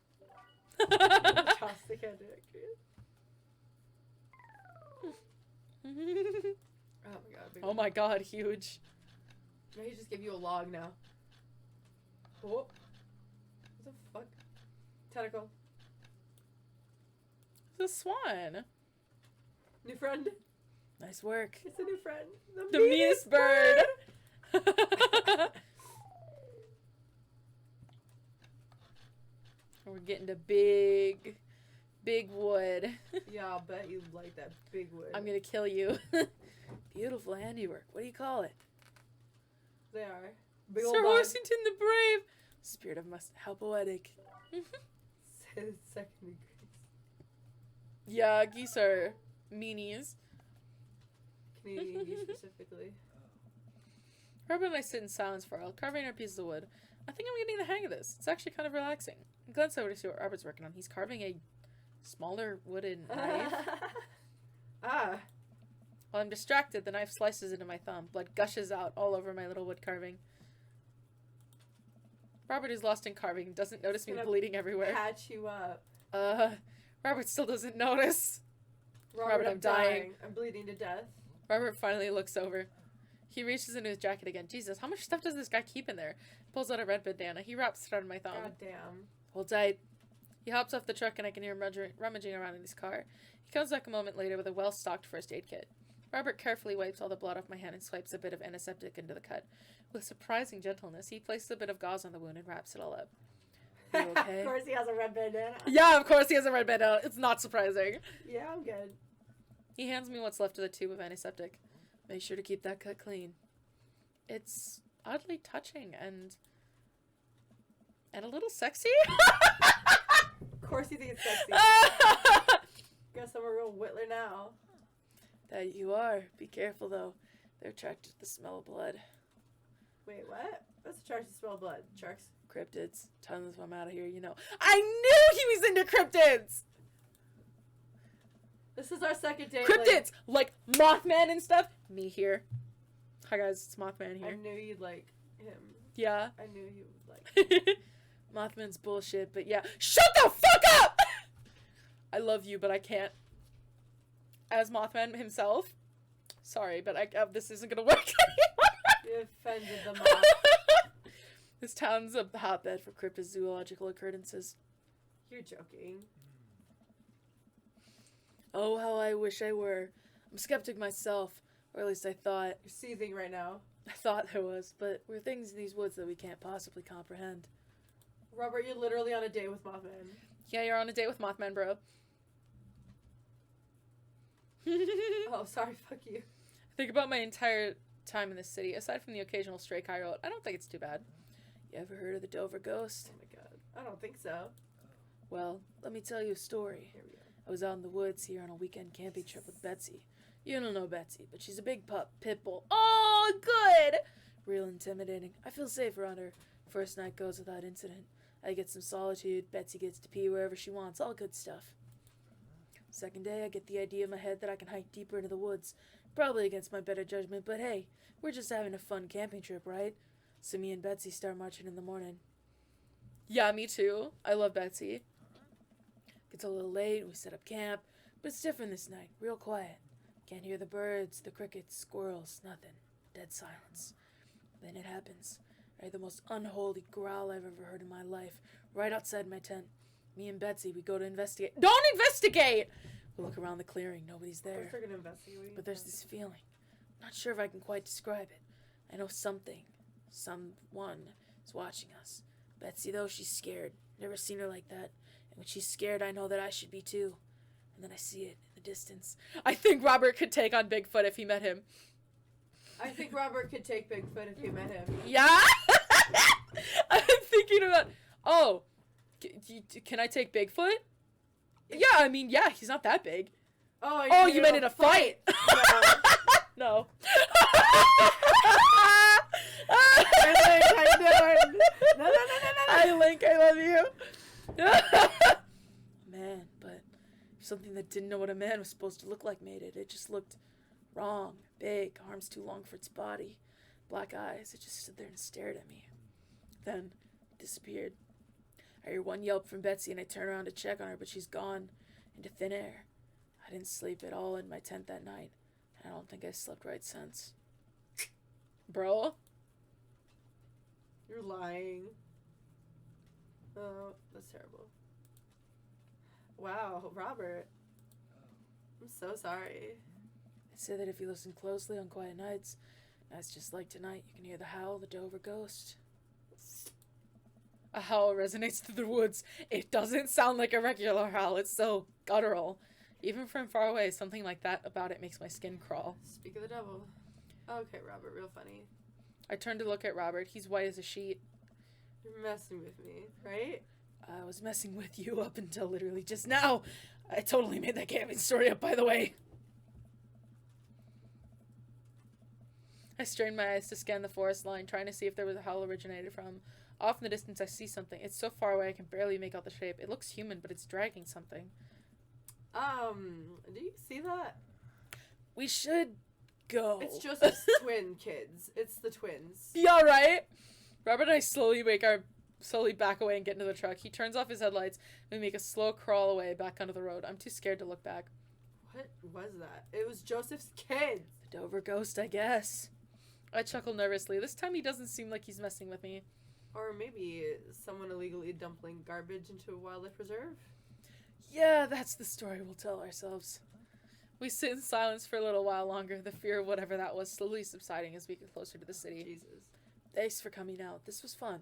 Chopstick ambidextrous. Oh my god. Big Oh my god, huge. Now he just gave you a log now. Oh. What the fuck? Tentacle. It's a swan. New friend. Nice work. It's a new friend. The meanest bird. We're getting to big wood. Yeah, I'll bet you like that big wood. I'm gonna kill you. Beautiful handiwork. What do you call it? They are. Big old Sir bug. Horsington the Brave. Spirit of must how poetic. Says second degrees. Yeah, geese are meanies. Canadian geese specifically. Robert and I sit in silence for a while, carving our pieces of wood. I think I'm getting the hang of this. It's actually kind of relaxing. I glance over to see what Robert's working on. He's carving a smaller wooden knife. Ah. While I'm distracted, the knife slices into my thumb. Blood gushes out all over my little wood carving. Robert is lost in carving, doesn't notice me Gonna bleeding everywhere. Patch you up. Robert still doesn't notice. Robert, I'm dying. I'm bleeding to death. Robert finally looks over. He reaches into his jacket again. Jesus, how much stuff does this guy keep in there? Pulls out a red bandana. He wraps it around my thumb. God damn. Hold tight. He hops off the truck and I can hear him rummaging around in his car. He comes back a moment later with a well-stocked first aid kit. Robert carefully wipes all the blood off my hand and swipes a bit of antiseptic into the cut. With surprising gentleness, he places a bit of gauze on the wound and wraps it all up. Are you okay? Of course he has a red bandana. Yeah, of course he has a red bandana. It's not surprising. Yeah, I'm good. He hands me what's left of the tube of antiseptic. Make sure to keep that cut clean. It's oddly touching and a little sexy. Of course you think it's sexy. Guess I'm a real whittler now. That you are. Be careful though. They're attracted to the smell of blood. Wait, what? What's attracted to smell of blood? Sharks? Cryptids. Tons of them out of here, you know. I knew he was into cryptids! This is our second date. Cryptids! Like Mothman and stuff. Me here. Hi guys, it's Mothman I here. knew you'd like him. Yeah. I knew you would like him. Mothman's bullshit, but yeah. Shut the fuck up! I love you, but I can't. As Mothman himself. Sorry, but this isn't gonna work anymore. You offended the moth. This town's a hotbed for cryptozoological occurrences. You're joking. Oh, how I wish I were. I'm a skeptic myself, or at least I thought. You're seething right now. I thought there was, but there are things in these woods that we can't possibly comprehend. Robert, you're literally on a date with Mothman. Yeah, you're on a date with Mothman, bro. Oh, sorry, fuck you. Think about my entire time in this city. Aside from the occasional stray coyote, I don't think it's too bad. You ever heard of the Dover Ghost? Oh my god. I don't think so. Well, let me tell you a story. Here we go. I was out in the woods here on a weekend camping trip with Betsy. You don't know Betsy, but she's a big pit bull. Oh, good! Real intimidating. I feel safe around her. First night goes without incident. I get some solitude. Betsy gets to pee wherever she wants. All good stuff. Second day, I get the idea in my head that I can hike deeper into the woods. Probably against my better judgment, but hey, we're just having a fun camping trip, right? So me and Betsy start marching in the morning. Yeah, me too. I love Betsy. Gets a little late, we set up camp, but it's different this night. Real quiet. Can't hear the birds, the crickets, squirrels, nothing. Dead silence. Then it happens. I heard the most unholy growl I've ever heard in my life, right outside my tent. Me and Betsy, we go to investigate. Don't investigate! We look around the clearing, nobody's Of there. course we're gonna investigate. What are you But there's doing? this feeling. Not sure if I can quite describe it. I know someone is watching us. Betsy, though, she's scared. Never seen her like that. And when she's scared, I know that I should be too. And then I see it in the distance. I think Robert could take on Bigfoot if he met him. I think Robert could take Bigfoot if you met him. Yeah? I'm thinking about... Oh, can I take Bigfoot? Yeah, I mean, yeah, he's not that big. Oh, You meant in a fight? No. Link, how you doing? No. Hi, Link, I love you. Man, but something that didn't know what a man was supposed to look like made it. It just looked wrong, big, arms too long for its body, black eyes. It just stood there and stared at me. Then it disappeared. I hear one yelp from Betsy and I turn around to check on her, but she's gone into thin air. I didn't sleep at all in my tent that night. I don't think I slept right since. Bro? You're lying. Oh, that's terrible. Wow, Robert. I'm so sorry. They say that if you listen closely on quiet nights just like tonight, you can hear the howl of the Dover Ghost. A howl resonates through the woods. It doesn't sound like a regular howl. It's so guttural. Even from far away, something like that about it makes my skin crawl. Speak of the devil. Okay, Robert, real funny. I turn to look at Robert. He's white as a sheet. You're messing with me, right? I was messing with you up until literally just now. I totally made that camping story up, by the way. I strained my eyes to scan the forest line, trying to see if there was a howl originated from. Off in the distance, I see something. It's so far away I can barely make out the shape. It looks human, but it's dragging something. Do you see that? We should go. It's Joseph's twin kids. It's the twins. Yeah, right? Robert and I slowly back away and get into the truck. He turns off his headlights and we make a slow crawl away back onto the road. I'm too scared to look back. What was that? It was Joseph's kids. The Dover Ghost, I guess. I chuckle nervously. This time he doesn't seem like he's messing with me. Or maybe someone illegally dumping garbage into a wildlife preserve. Yeah, that's the story we'll tell ourselves. We sit in silence for a little while longer, the fear of whatever that was slowly subsiding as we get closer to the city. Jesus. Thanks for coming out. This was fun.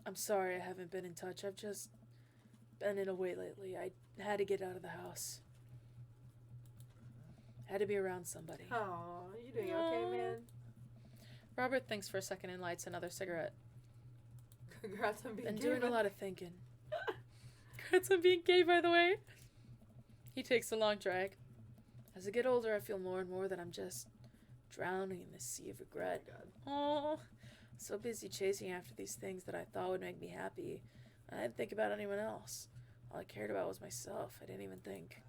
I'm sorry I haven't been in touch. I've just been in a way lately. I had to get out of the house. Had to be around somebody. Oh, you doing okay, man? Robert thinks for a second and lights another cigarette. Congrats on being Been gay, doing a man. lot of thinking. Congrats on being gay, by the way. He takes a long drag. As I get older, I feel more and more that I'm just drowning in this sea of regret. Oh, so busy chasing after these things that I thought would make me happy. I didn't think about anyone else. All I cared about was myself. I didn't even think.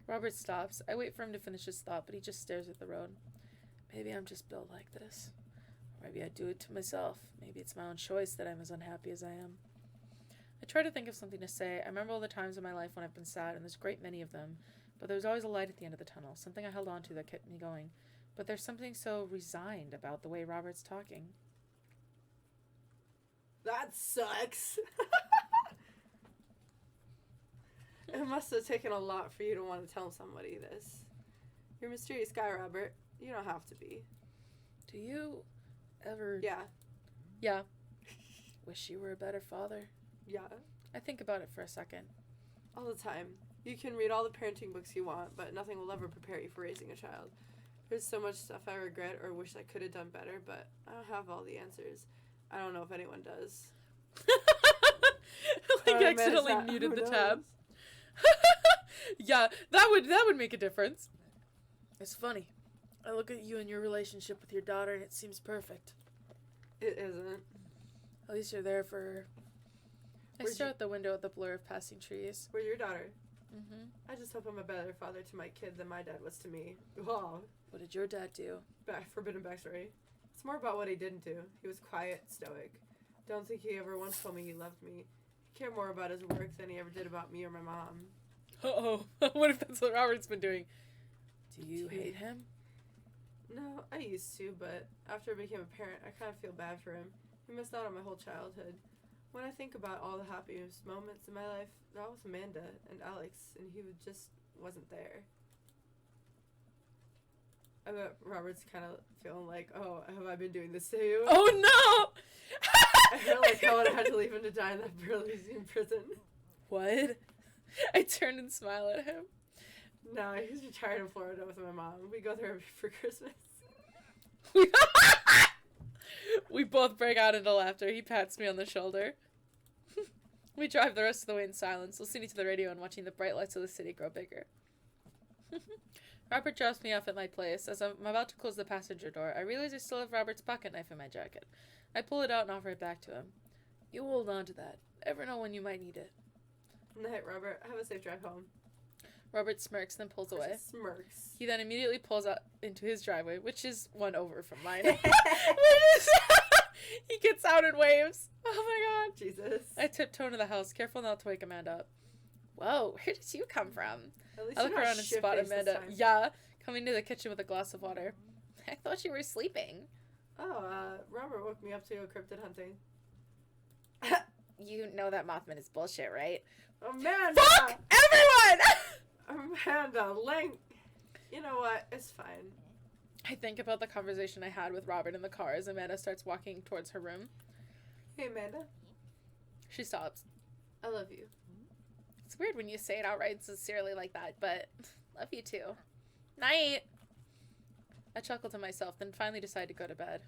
Robert stops. I wait for him to finish his thought, but he just stares at the road. Maybe I'm just built like this. Or maybe I do it to myself. Maybe it's my own choice that I'm as unhappy as I am. I try to think of something to say. I remember all the times in my life when I've been sad, and there's a great many of them. But there's always a light at the end of the tunnel, something I held on to that kept me going. But there's something so resigned about the way Robert's talking. That sucks. It must have taken a lot for you to want to tell somebody this. You're a mysterious guy, Robert. You don't have to be. Do you ever... Yeah. Yeah. Wish you were a better father? Yeah. I think about it for a second. All the time. You can read all the parenting books you want, but nothing will ever prepare you for raising a child. There's so much stuff I regret or wish I could have done better, but I don't have all the answers. I don't know if anyone does. Like, accidentally muted the tab. Yeah, that would make a difference. It's funny. I look at you and your relationship with your daughter and it seems perfect. It isn't. At least you're there for her. I stare out the window at the blur of passing trees. Where's your daughter? Mm-hmm. I just hope I'm a better father to my kid than my dad was to me. Oh. What did your dad do? Forbidden backstory. It's more about what he didn't do. He was quiet, stoic. Don't think he ever once told me he loved me. He cared more about his work than he ever did about me or my mom. Uh-oh. What if that's what Robert's been doing? Do you hate him? No, I used to, but after I became a parent, I kind of feel bad for him. He missed out on my whole childhood. When I think about all the happiest moments in my life, that was Amanda and Alex, and he just wasn't there. I bet Robert's kind of feeling like, oh, have I been doing this to you? Oh, no! I feel like I would have had to leave him to die in that Bernese prison. What? I turn and smile at him. No, he's retired in Florida with my mom. We go there for Christmas. We both break out into laughter. He pats me on the shoulder. We drive the rest of the way in silence, listening to the radio and watching the bright lights of the city grow bigger. Robert drops me off at my place. As I'm about to close the passenger door, I realize I still have Robert's pocket knife in my jacket. I pull it out and offer it back to him. You hold on to that. Ever know when you might need it. Night, Robert. Have a safe drive home. Robert smirks, then pulls away. Smirks. He then immediately pulls out into his driveway, which is one over from mine. He gets out and waves. Oh my god. Jesus. I tiptoe into the house, careful not to wake Amanda up. Whoa, where did you come from? At least I look you're not around and spot shit-faced this Amanda. time. Yeah, coming to the kitchen with a glass of water. I thought you were sleeping. Oh, Robert woke me up to go cryptid hunting. You know that Mothman is bullshit, right? Amanda! Fuck everyone! Amanda, Link. You know what? It's fine. I think about the conversation I had with Robert in the car as Amanda starts walking towards her room. Hey, Amanda. She stops. I love you. It's weird when you say it outright sincerely like that, but love you too. Night! I chuckle to myself, then finally decide to go to bed.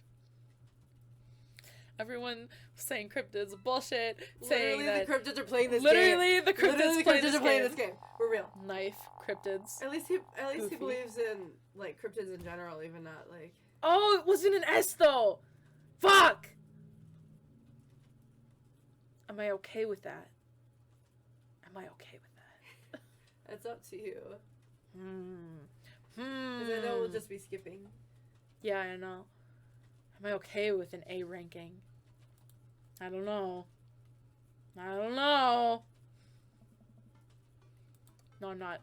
Everyone was saying cryptids bullshit, saying Literally, that... the cryptids are playing this game. Literally, the cryptids are playing this game. We're real. Knife, cryptids. At least he Goofy. believes in, like, cryptids in general, even not, like... Oh, it wasn't an S, though! Fuck! Am I okay with that? Am I okay with that? It's up to you. Because Because I know we'll just be skipping. Yeah, I know. Am I okay with an A ranking? I don't know. I don't know. No, I'm not.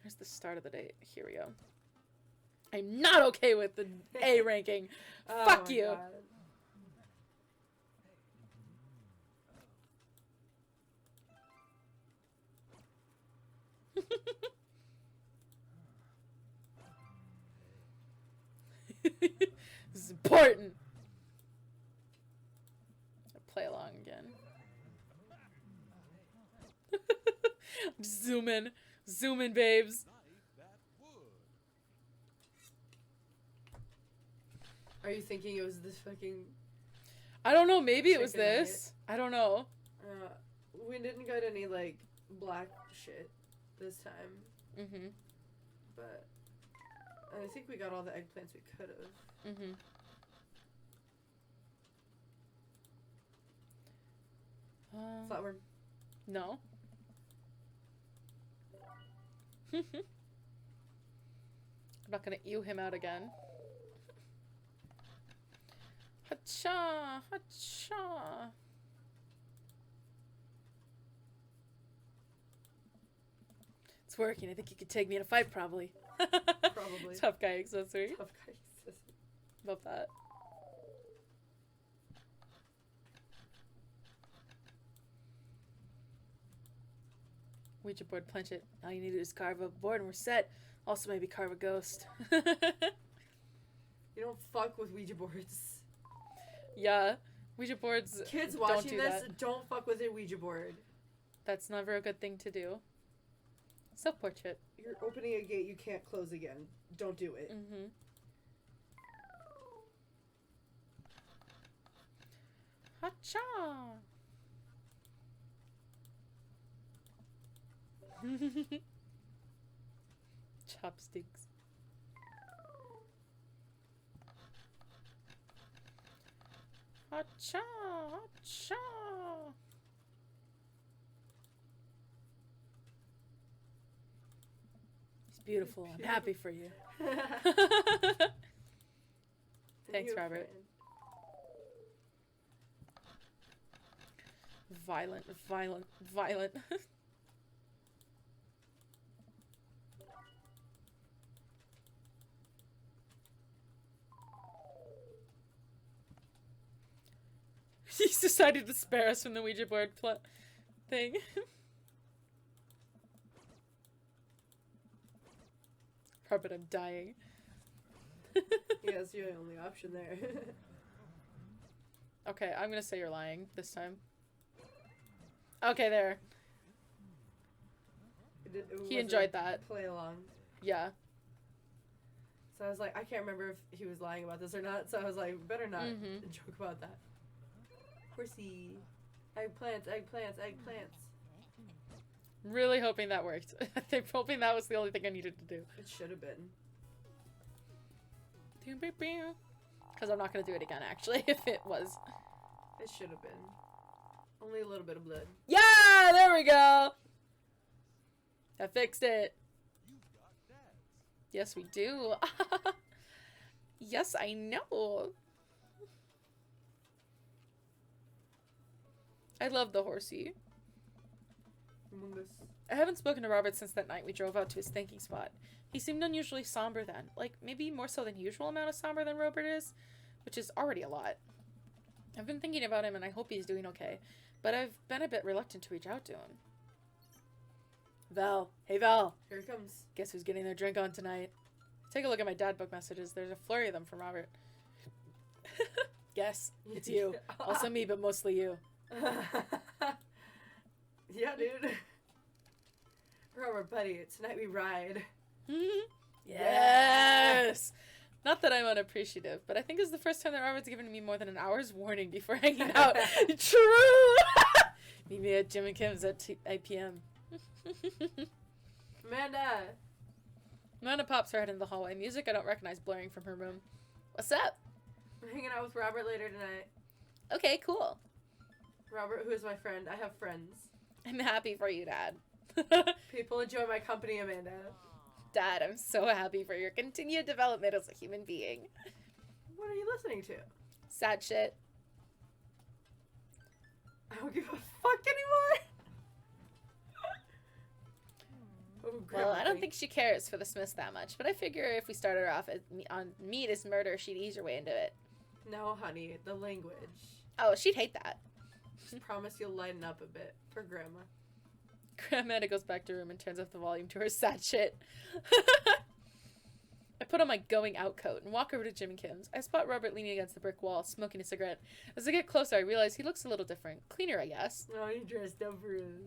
Here's the start of the day. Here we go. I'm not okay with the A ranking. Oh Fuck my you. God. This is important. I'll play along again. Zoom in, babes. Are you thinking it was this fucking... I don't know, maybe it was Chicken nugget. this. I don't know. We didn't get any, like, black shit this time. Mm-hmm. But I think we got all the eggplants we could have. Mm-hmm. Flatworm. No. I'm not gonna ew him out again. Hacha! Hacha! It's working. I think you could take me in a fight, probably. Probably. Tough guy accessory. Tough guy. Love that. Ouija board planchette. All you need to do is carve a board and we're set. Also maybe carve a ghost. You don't fuck with Ouija boards. Yeah. Ouija boards Kids don't watching do this, that. don't fuck with a Ouija board. That's never a good thing to do. Self-portrait. You're opening a gate you can't close again. Don't do it. Mm-hmm. Hacha! Chopsticks. Hacha! Hacha! He's beautiful. I'm happy for you. Thanks, You Robert. friend. Violent, violent, violent. He's decided to spare us from the Ouija board thing. Robert, I'm dying. Yeah, it's your only option there. Okay, I'm gonna say you're lying this time. Okay, there. He enjoyed that. Play along. Yeah. So I was like, I can't remember if he was lying about this or not. So I was like, better not Mhm. joke about that. Horsey. Eggplants, eggplants, eggplants. Really hoping that worked. I'm hoping that was the only thing I needed to do. It should have been. Because I'm not gonna do it again, actually, if it was. It should have been. Only a little bit of blood. Yeah! There we go! I fixed it. Yes, we do. Yes, I know. I love the horsey. Among Us. I haven't spoken to Robert since that night we drove out to his thinking spot. He seemed unusually somber then. Like, maybe more so than usual amount of somber than Robert is, which is already a lot. I've been thinking about him and I hope he's doing okay, but I've been a bit reluctant to reach out to him. Val. Hey, Val. Here it comes. Guess who's getting their drink on tonight? Take a look at my dad book messages. There's a flurry of them from Robert. Guess. It's you. Also me, but mostly you. Yeah, dude. Robert, buddy, tonight we ride. Yes! Not that I'm unappreciative, but I think it's the first time that Robert's given me more than an hour's warning before hanging out. True! Meet me at Jim and Kim's at 8 p.m. Amanda! Amanda pops her head in the hallway. Music I don't recognize blaring from her room. What's up? I'm hanging out with Robert later tonight. Okay, cool. Robert, who is my friend. I have friends. I'm happy for you, Dad. People enjoy my company, Amanda. Dad, I'm so happy for your continued development as a human being. What are you listening to? Sad shit. I don't give a fuck anymore. Oh, Well, I don't Grandma. think she cares for the Smiths that much, but I figure if we started her off on meat is murder, she'd ease her way into it. No, honey, the language. Oh, she'd hate that. Just promise you'll lighten up a bit for Grandma. Amanda goes back to her room and turns up the volume to her sad shit. I put on my going out coat and walk over to Jim and Kim's. I spot Robert leaning against the brick wall, smoking a cigarette. As I get closer, I realize he looks a little different. Cleaner, I guess. Oh, you dressed up for him.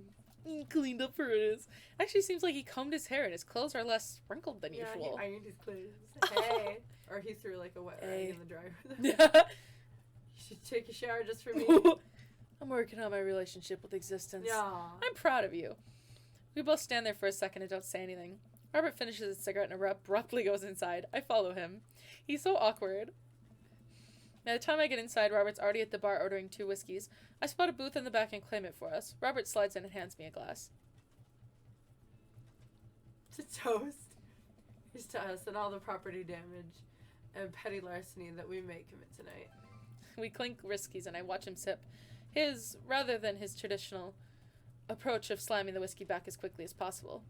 He cleaned up for his. Actually seems like he combed his hair and his clothes are less sprinkled than Yeah, usual. he ironed his clothes. Hey. Or he threw like a wet rag Hey. in the dryer. Yeah. You should take a shower just for me. I'm working on my relationship with existence. Yeah. I'm proud of you. We both stand there for a second and don't say anything. Robert finishes his cigarette and abruptly goes inside. I follow him. He's so awkward. By the time I get inside, Robert's already at the bar ordering 2 whiskeys. I spot a booth in the back and claim it for us. Robert slides in and hands me a glass. To toast. Here's to us and all the property damage and petty larceny that we may commit tonight. We clink whiskeys and I watch him sip. His, rather than his traditional approach of slamming the whiskey back as quickly as possible.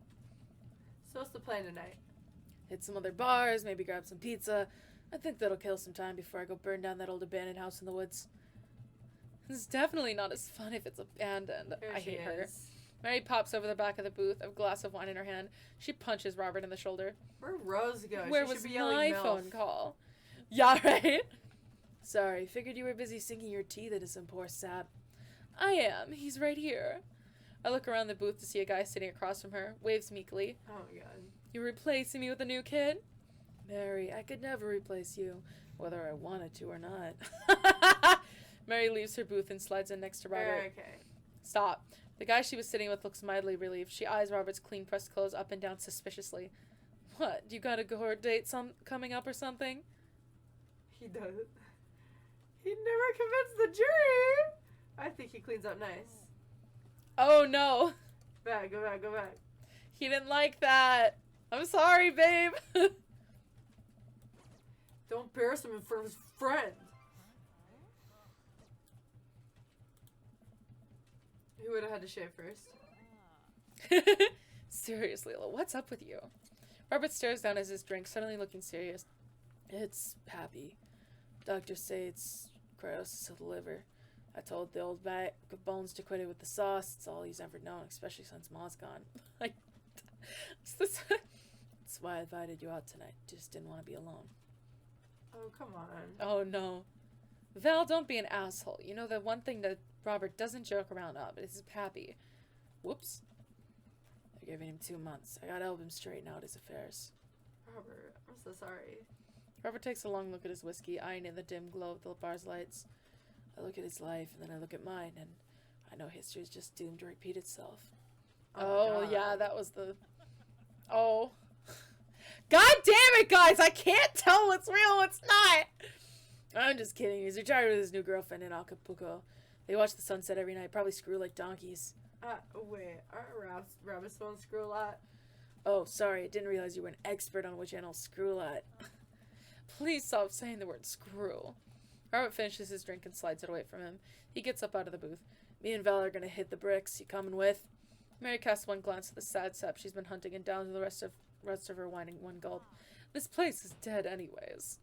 So what's the plan tonight? Hit some other bars, maybe grab some pizza. I think that'll kill some time before I go burn down that old abandoned house in the woods. It's definitely not as fun if it's abandoned. Here I she hate her. is. Mary pops over the back of the booth, a glass of wine in her hand. She punches Robert in the shoulder. Where'd Rose go? Where She was should be yelling my MILF. phone call? Yeah, right? Sorry, figured you were busy sinking your teeth into some poor sap. I am. He's right here. I look around the booth to see a guy sitting across from her, waves meekly. Oh my god. You replacing me with a new kid? Mary, I could never replace you, whether I wanted to or not. Mary leaves her booth and slides in next to Robert. Okay. Stop. The guy she was sitting with looks mildly relieved. She eyes Robert's clean-pressed clothes up and down suspiciously. What, you got a court date coming up or something? He does. He never convinced the jury. I think he cleans up nice. Oh, no. Go back. He didn't like that. I'm sorry, babe. Don't embarrass him in front of his friend. Who would have had to shave first? Seriously, what's up with you? Robert stares down as his drink, suddenly looking serious. It's Pappy. Doctors say it's cirrhosis of the liver. I told the old bag of bones to quit it with the sauce. It's all he's ever known, especially since Ma's gone. That's why I invited you out tonight. Just didn't want to be alone. Oh, come on. Oh, no. Val, don't be an asshole. You know, the one thing that Robert doesn't joke around about is Pappy. Whoops. They're giving him 2 months. I gotta help him straighten out his affairs. Robert, I'm so sorry. Robert takes a long look at his whiskey, eyeing in the dim glow of the bar's lights. I look at his life, and then I look at mine, and I know history is just doomed to repeat itself. Oh God. yeah, that was the... Oh. God damn it, guys! I can't tell what's real and what's not! I'm just kidding. He's retired with his new girlfriend in Acapulco. They watch the sunset every night, probably screw like donkeys. Wait, aren't rabbits don't screw a lot? Oh, sorry, I didn't realize you were an expert on which animals screw a lot. Please stop saying the word screw. Robert finishes his drink and slides it away from him. He gets up out of the booth. Me and Val are gonna hit the bricks. You coming with? Mary casts one glance at the sad sap she's been hunting and down to the rest of her wine in one gulp. This place is dead anyways.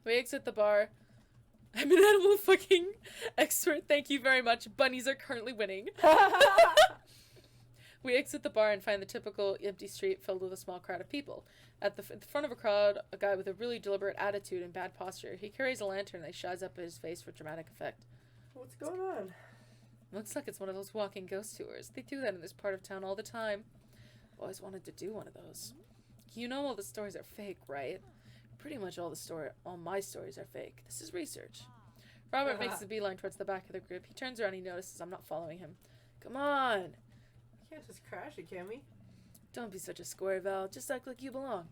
We exit the bar. I'm an animal fucking expert. Thank you very much. Bunnies are currently winning. We exit the bar and find the typical empty street filled with a small crowd of people. At the front of a crowd, a guy with a really deliberate attitude and bad posture. He carries a lantern that shines up at his face for dramatic effect. What's going on? Looks like it's one of those walking ghost tours. They do that in this part of town all the time. I've always wanted to do one of those. You know all the stories are fake, right? Pretty much all my stories are fake. This is research. Robert makes a beeline towards the back of the group. He turns around and he notices I'm not following him. Come on! Can't just crash it, can we? Don't be such a square, Val. Just act like you belong.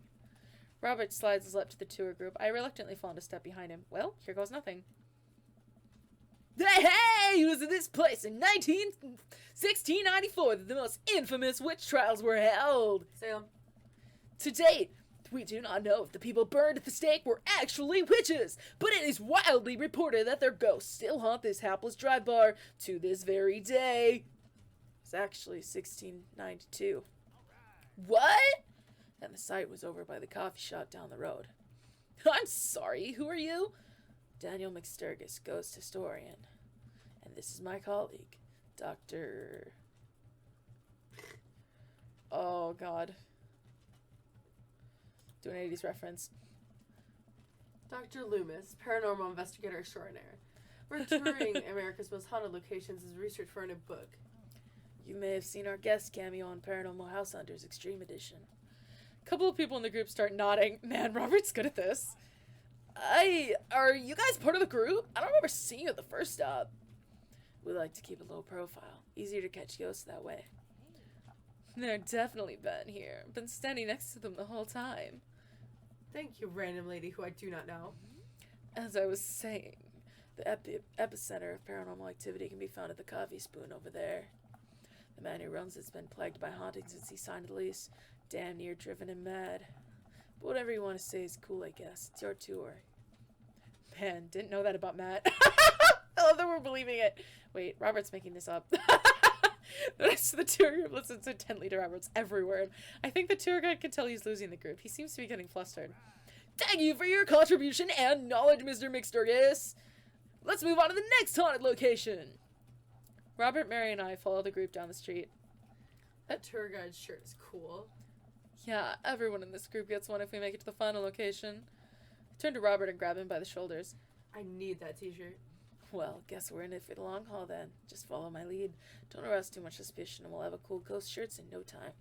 Robert slides his lip to the tour group. I reluctantly fall a step behind him. Well, here goes nothing. Hey! It was in this place in 1694 that the most infamous witch trials were held. Salem. To date, we do not know if the people burned at the stake were actually witches, but it is wildly reported that their ghosts still haunt this hapless dry bar to this very day. It's actually 1692. What? And the site was over by the coffee shop down the road. I'm sorry, who are you? Daniel McSturgis, ghost historian. And this is my colleague, Dr. Oh, God. Do an 80s reference. Dr. Loomis, paranormal investigator extraordinaire. We're touring America's most haunted locations as research for a new book. You may have seen our guest cameo on Paranormal House Hunters Extreme Edition. A couple of people in the group start nodding. Man, Robert's good at this. Are you guys part of the group? I don't remember seeing you at the first stop. We like to keep a low profile. Easier to catch ghosts that way. They're definitely been here. Been standing next to them the whole time. Thank you, random lady who I do not know. As I was saying, the epicenter of paranormal activity can be found at the Coffee Spoon over there. The man who runs it's been plagued by hauntings since he signed the lease. Damn near driven him mad. But whatever you want to say is cool, I guess. It's your tour. Man, didn't know that about Matt. I love that we're believing it. Wait, Robert's making this up. The rest of the tour group listens intently to Robert's every word. I think the tour guide can tell he's losing the group. He seems to be getting flustered. Thank you for your contribution and knowledge, Mr. McSturgis. Let's move on to the next haunted location. Robert, Mary, and I follow the group down the street. That tour guide shirt is cool. Yeah, everyone in this group gets one if we make it to the final location. I turn to Robert and grab him by the shoulders. I need that t-shirt. Well, guess we're in it for the long haul then. Just follow my lead. Don't arouse too much suspicion and we'll have a cool ghost shirts in no time.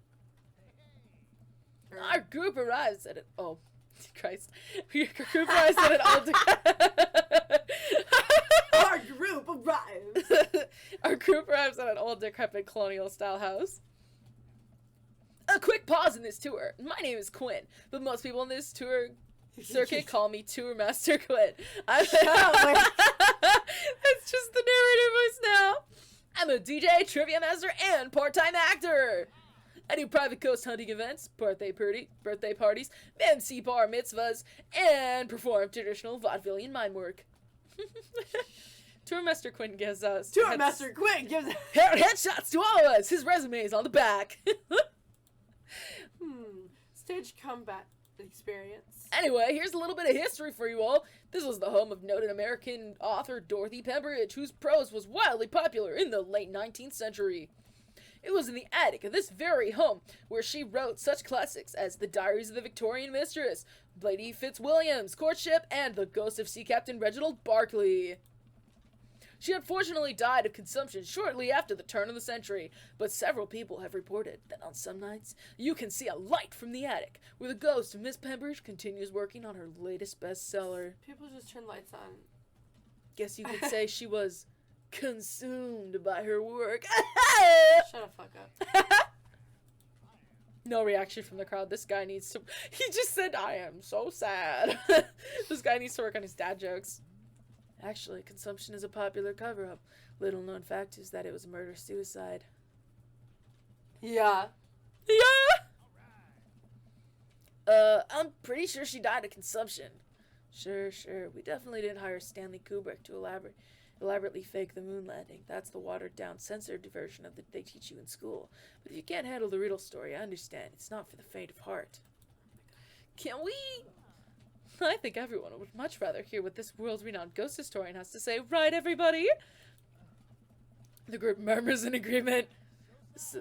Our group arrives at it. Oh, Christ. Our group arrives at an old... Our group arrives! Our group arrives at an old decrepit colonial-style house. A quick pause in this tour. My name is Quinn, but most people in this tour circuit call me Tour Master Quinn. It's just the narrator voice now. I'm a DJ, trivia master, and part-time actor. I do private ghost hunting events, birthday parties, MC bar mitzvahs, and perform traditional vaudevillian mime work. Tour Master Quinn gives us... Tour Master Quinn gives... headshots to all of us! His resume is on the back. Stage combat experience. Anyway, here's a little bit of history for you all. This was the home of noted American author Dorothy Pembridge, whose prose was wildly popular in the late 19th century. It was in the attic of this very home where she wrote such classics as The Diaries of the Victorian Mistress, Lady Fitzwilliam's Courtship, and The Ghost of Sea Captain Reginald Barclay. She unfortunately died of consumption shortly after the turn of the century, but several people have reported that on some nights you can see a light from the attic, where the ghost of Miss Pembridge continues working on her latest bestseller. People just turn lights on. Guess you could say she was consumed by her work. Shut the fuck up. No reaction from the crowd. This guy needs to... He just said, I am so sad. This guy needs to work on his dad jokes. Actually, consumption is a popular cover-up. Little known fact is that it was murder-suicide. Yeah. I'm pretty sure she died of consumption. Sure. We definitely didn't hire Stanley Kubrick to elaborately fake the moon landing. That's the watered-down, censored version of they teach you in school. But if you can't handle the riddle story, I understand. It's not for the faint of heart. Can we... I think everyone would much rather hear what this world-renowned ghost historian has to say. Right, everybody? The group murmurs in agreement. He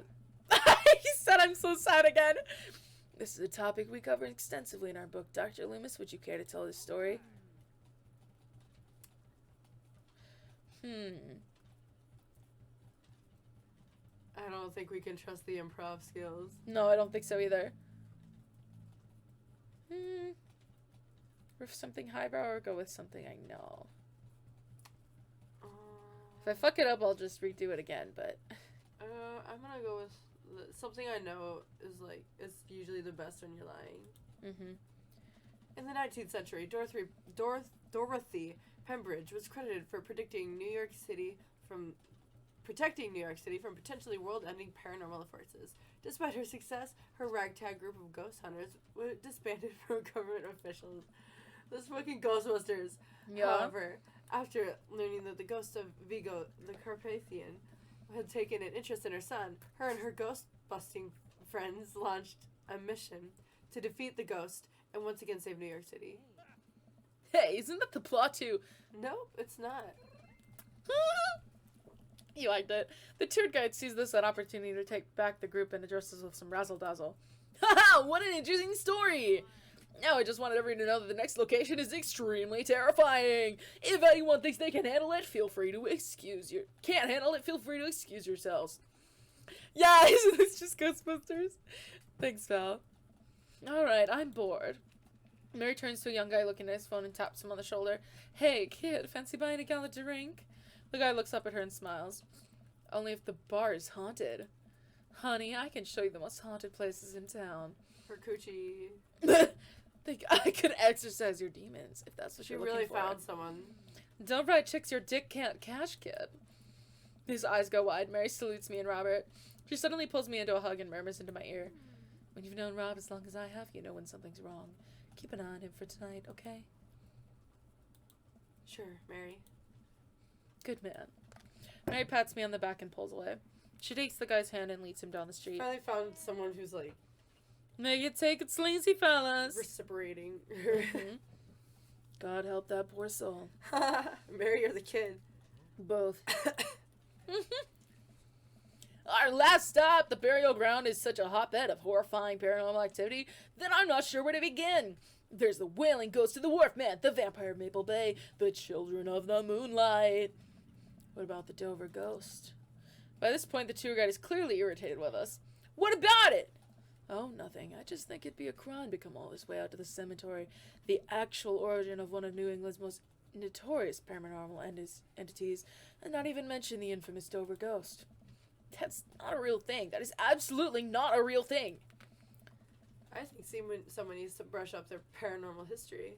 said I'm so sad again. This is a topic we cover extensively in our book. Dr. Loomis, would you care to tell this story? I don't think we can trust the improv skills. No, I don't think so either. With something highbrow or go with something I know. If I fuck it up, I'll just redo it again, but... I'm gonna go with something I know is, like, it's usually the best when you're lying. In the 19th century, Dorothy Pembridge was credited for protecting New York City from potentially world-ending paranormal forces. Despite her success, her ragtag group of ghost hunters were disbanded from government officials. Those fucking Ghostbusters. Yeah. However, after learning that the ghost of Vigo the Carpathian had taken an interest in her son, her and her ghost-busting friends launched a mission to defeat the ghost and once again save New York City. Hey, isn't that the plot to... Nope, it's not. You liked it. The tour guide sees this an opportunity to take back the group and addresses with some razzle-dazzle. Haha, what an interesting story! Now I just wanted everyone to know that the next location is extremely terrifying. If anyone thinks they can handle it, feel free to can't handle it, feel free to excuse yourselves. Yeah, isn't this just Ghostbusters? Thanks, Val. Alright, I'm bored. Mary turns to a young guy looking at his phone and taps him on the shoulder. Hey, kid, fancy buying a gal a drink? The guy looks up at her and smiles. Only if the bar is haunted. Honey, I can show you the most haunted places in town. Her coochie. think I could exorcise your demons, if that's what She you're looking really for. found someone. Don't write chicks your dick can't cash, kid. His eyes go wide. Mary salutes me and Robert. She suddenly pulls me into a hug and murmurs into my ear. When you've known Rob as long as I have, you know when something's wrong. Keep an eye on him for tonight, okay? Sure, Mary. Good man. Mary pats me on the back and pulls away. She takes the guy's hand and leads him down the street. Finally found someone who's like Make it take it sleazy, fellas. reciprocating. Mhm. God help that poor soul. Mary or the kid. Both. Our last stop, the burial ground, is such a hotbed of horrifying paranormal activity that I'm not sure where to begin. There's the wailing ghost of the Wharf Man, the vampire of Maple Bay, the children of the moonlight. What about the Dover ghost? By this point, the tour guide is clearly irritated with us. What about it? Oh, nothing. I just think it'd be a crime to come all this way out to the cemetery, the actual origin of one of New England's most notorious paranormal entities, and not even mention the infamous Dover ghost. That's not a real thing. That is absolutely not a real thing. I think someone needs to brush up their paranormal history.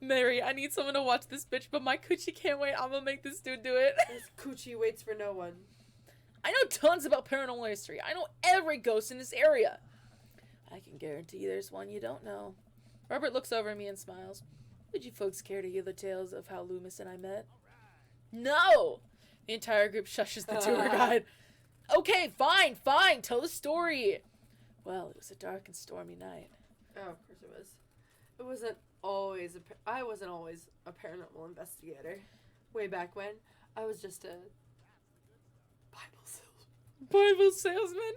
Mary, I need someone to watch this bitch, but my coochie can't wait. I'm gonna make this dude do it. This coochie waits for no one. I know tons about paranormal history. I know every ghost in this area. I can guarantee there's one you don't know. Robert looks over at me and smiles. Would you folks care to hear the tales of how Loomis and I met? No! The entire group shushes the tour guide. Okay, fine. Tell the story. Well, it was a dark and stormy night. Oh, of course it was. It wasn't always I wasn't always a paranormal investigator. Way back when, I was just a Bible salesman?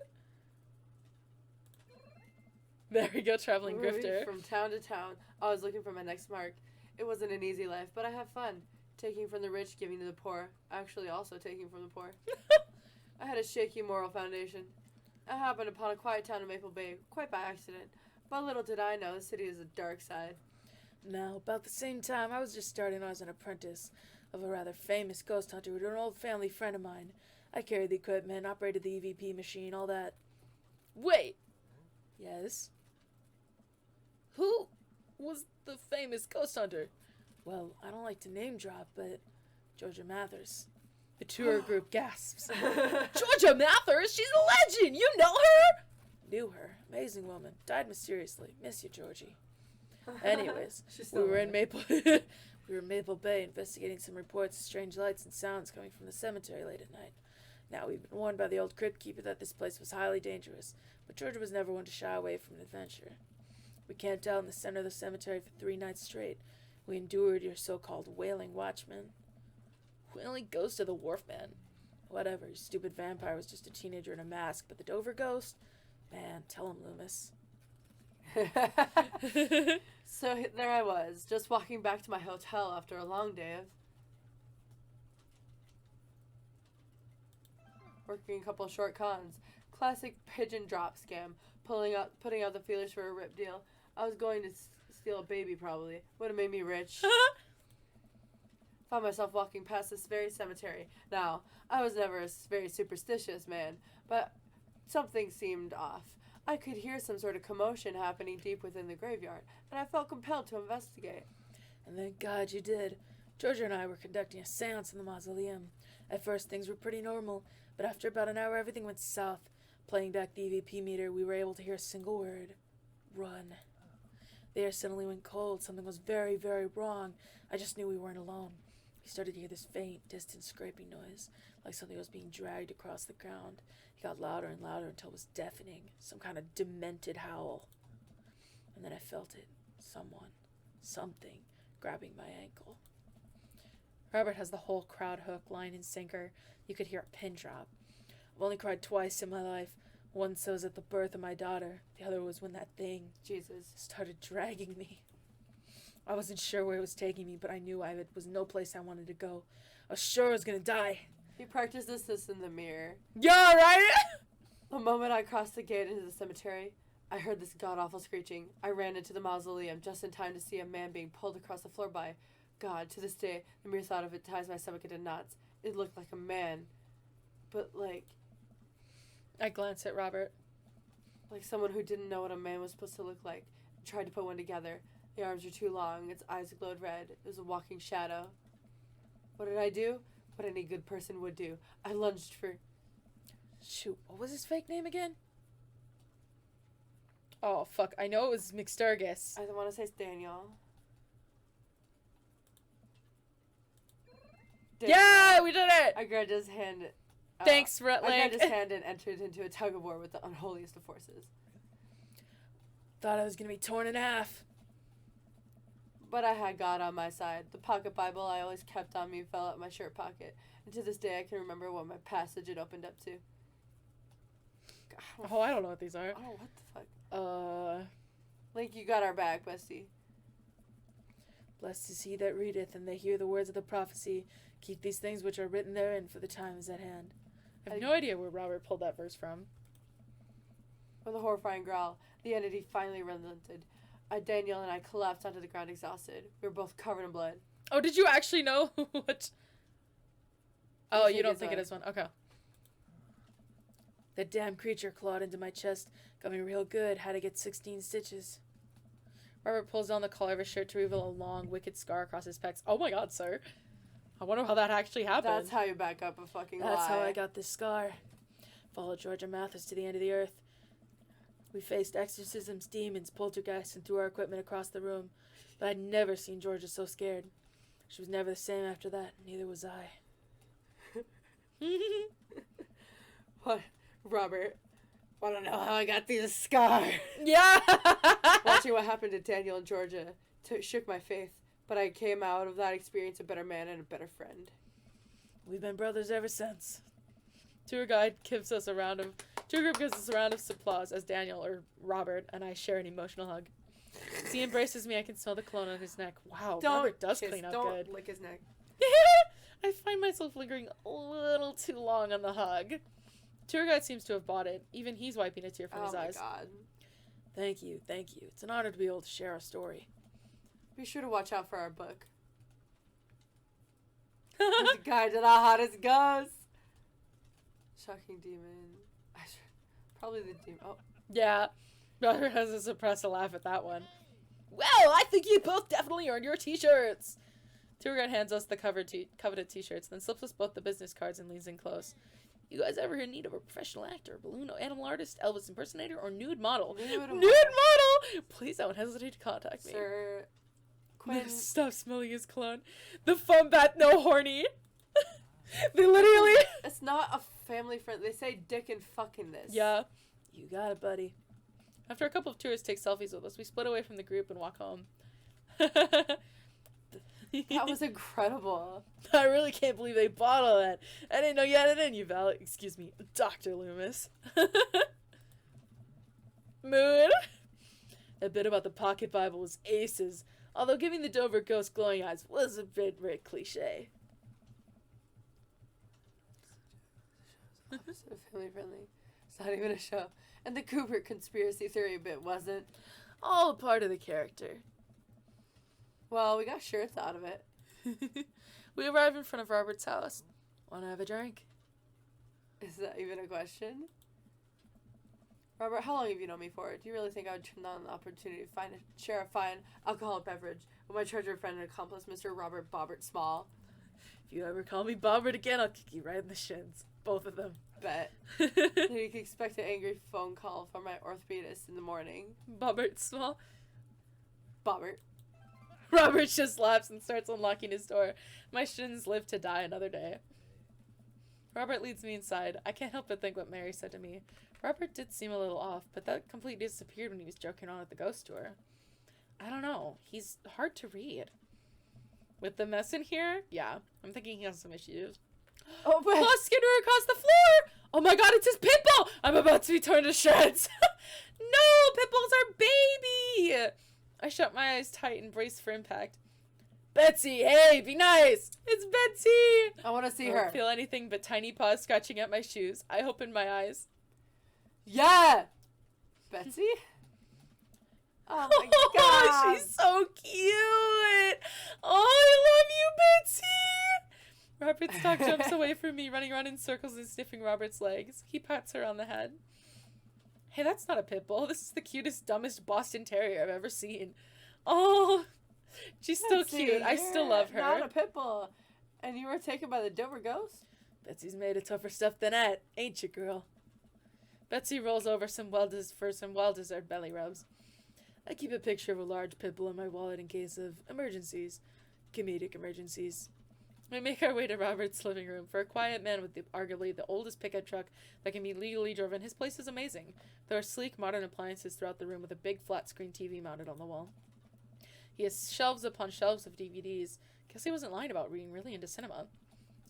There we go, traveling moving grifter. from town to town. I was looking for my next mark. It wasn't an easy life, but I have fun. Taking from the rich, giving to the poor. Actually, also taking from the poor. I had a shaky moral foundation. I happened upon a quiet town in Maple Bay, quite by accident. But little did I know, the city is a dark side. Now, about the same time, I was just starting out as an apprentice of a rather famous ghost hunter with an old family friend of mine. I carried the equipment, operated the EVP machine, all that. Wait! Yes? Who was the famous ghost hunter? Well, I don't like to name drop, but Georgia Mathers. The tour group gasps. Georgia Mathers? She's a legend! You know her? Knew her. Amazing woman. Died mysteriously. Miss you, Georgie. Anyways, we were in Maple Bay investigating some reports of strange lights and sounds coming from the cemetery late at night. Now, we've been warned by the old crypt keeper that this place was highly dangerous, but Georgia was never one to shy away from an adventure. We camped out in the center of the cemetery for 3 nights straight. We endured your so-called wailing watchman. Wailing ghost of the Wharf Man. Whatever, your stupid vampire was just a teenager in a mask, but the Dover ghost? Man, tell him, Loomis. So there I was, just walking back to my hotel after a long day of working a couple of short cons. Classic pigeon drop scam. Putting out the feelers for a rip deal. I was going to steal a baby probably. Would have made me rich. Found myself walking past this very cemetery. Now, I was never a very superstitious man, but something seemed off. I could hear some sort of commotion happening deep within the graveyard, and I felt compelled to investigate. And thank God you did. Georgia and I were conducting a seance in the mausoleum. At first, things were pretty normal, but after about an hour, everything went south. Playing back the EVP meter, we were able to hear a single word. Run. The air suddenly went cold. Something was very, very wrong. I just knew we weren't alone. We started to hear this faint, distant scraping noise, like something was being dragged across the ground. It got louder and louder until it was deafening, some kind of demented howl. And then I felt it. Something, grabbing my ankle. Robert has the whole crowd hook, line, and sinker. You could hear a pin drop. I've only cried twice in my life. Once was at the birth of my daughter. The other was when that thing Jesus started dragging me. I wasn't sure where it was taking me, but I knew it was no place I wanted to go. I was sure I was gonna die. He practiced this in the mirror. Yeah, right? The moment I crossed the gate into the cemetery, I heard this god-awful screeching. I ran into the mausoleum just in time to see a man being pulled across the floor by God. To this day, the mere thought of it ties my stomach into knots. It looked like a man, but like... I glanced at Robert. Like someone who didn't know what a man was supposed to look like. Tried to put one together. The arms were too long. Its eyes glowed red. It was a walking shadow. What did I do? What any good person would do. I lunged for... Shoot, what was his fake name again? Oh, fuck. I know it was McSturgis. I want to say it's Daniel. Yeah, we did it! I grabbed his hand. Thanks, I Rutland. grabbed his hand and entered into a tug of war with the unholiest of forces. Thought I was gonna be torn in half. But I had God on my side. The pocket Bible I always kept on me fell out my shirt pocket. And to this day I can remember what my passage had opened up to. Oh, I don't know what these are. Oh, what the fuck? Uh... Link, you got our back, bestie. Blessed is he that readeth, and they hear the words of the prophecy. Keep these things which are written therein, for the time is at hand. I have no idea where Robert pulled that verse from. With a horrifying growl, the entity finally relented. Daniel and I collapsed onto the ground exhausted. We were both covered in blood. Oh, did you actually know what? Oh, you don't think it one. is one. Okay. The damn creature clawed into my chest. Got me real good. Had to get 16 stitches. Robert pulls down the collar of his shirt to reveal a long, wicked scar across his pecs. Oh my god, sir. I wonder how that actually happened. That's how you back up a fucking lie. That's how I got this scar. Followed Georgia Mathis to the end of the earth. We faced exorcisms, demons, poltergeists, and threw our equipment across the room. But I'd never seen Georgia so scared. She was never the same after that. Neither was I. What? Robert, wanna know how I got this scar? Yeah! Watching what happened to Daniel and Georgia shook my faith. But I came out of that experience a better man and a better friend. We've been brothers ever since. Tour group gives us a round of applause as Daniel, or Robert, and I share an emotional hug. As he embraces me, I can smell the cologne on his neck. Wow, Robert does clean up good. Don't lick his neck. I find myself lingering a little too long on the hug. Tour guide seems to have bought it. Even he's wiping a tear from his eyes. Oh my god. Thank you. It's an honor to be able to share our story. Be sure to watch out for our book. The guide to the hottest ghosts. Shocking demon. Probably the demon. Oh. Yeah. Robert has to suppress a laugh at that one. Well, I think you both definitely earned your t-shirts. Tour guide hands us the coveted t-shirts, then slips us both the business cards and leans in close. You guys ever in need of a professional actor, balloon animal artist, Elvis impersonator, or nude model? Nude model! Please don't hesitate to contact me. Sir Quinn. Stop smelling his cologne. The fun bat no horny. They literally... It's not a family friend. They say dick and fucking this. Yeah. You got it, buddy. After a couple of tourists take selfies with us, we split away from the group and walk home. That was incredible. I really can't believe they bought all that. I didn't know you had it in you, Val. Excuse me, Dr. Loomis. Mood. A bit about the pocket Bible was aces, although giving the Dover ghost glowing eyes was a bit cliche. So family friendly. It's not even a show. And the Cooper conspiracy theory bit wasn't. All a part of the character. Well, we got shirts out of it. We arrive in front of Robert's house. Want to have a drink? Is that even a question? Robert, how long have you known me for? Do you really think I would turn down the opportunity to share a fine alcoholic beverage with my treasured friend and accomplice, Mr. Robert Bobbert Small? If you ever call me Bobbert again, I'll kick you right in the shins. Both of them. Bet. Then you can expect an angry phone call from my orthopedist in the morning. Bobbert Small. Bobbert. Robert just laughs and starts unlocking his door. My shins live to die another day. Robert leads me inside. I can't help but think what Mary said to me. Robert did seem a little off, but that completely disappeared when he was joking on at the ghost tour. I don't know. He's hard to read. With the mess in here? Yeah. I'm thinking he has some issues. Oh, but... Claw Skinner across the floor! Oh my god, it's his pitbull! I'm about to be torn to shreds. No! Pitbulls are baby! I shut my eyes tight and braced for impact. Betsy, hey, be nice! It's Betsy! I want to see I her. don't feel anything but tiny paws scratching at my shoes. I open my eyes. Yeah! Betsy? Oh my god! She's so cute! Oh, I love you, Betsy! Robert's dog jumps away from me, running around in circles and sniffing Robert's legs. He pats her on the head. Hey, that's not a pit bull. This is the cutest, dumbest Boston Terrier I've ever seen. Oh, she's still cute. I still love her. Not a pit bull. And you were taken by the Dover ghost? Betsy's made of tougher stuff than that, ain't you, girl? Betsy rolls over for some well-deserved belly rubs. I keep a picture of a large pit bull in my wallet in case of emergencies. Comedic emergencies. We make our way to Robert's living room. For a quiet man with arguably the oldest pickup truck that can be legally driven, his place is amazing. There are sleek, modern appliances throughout the room with a big flat-screen TV mounted on the wall. He has shelves upon shelves of DVDs. Guess he wasn't lying about being really into cinema.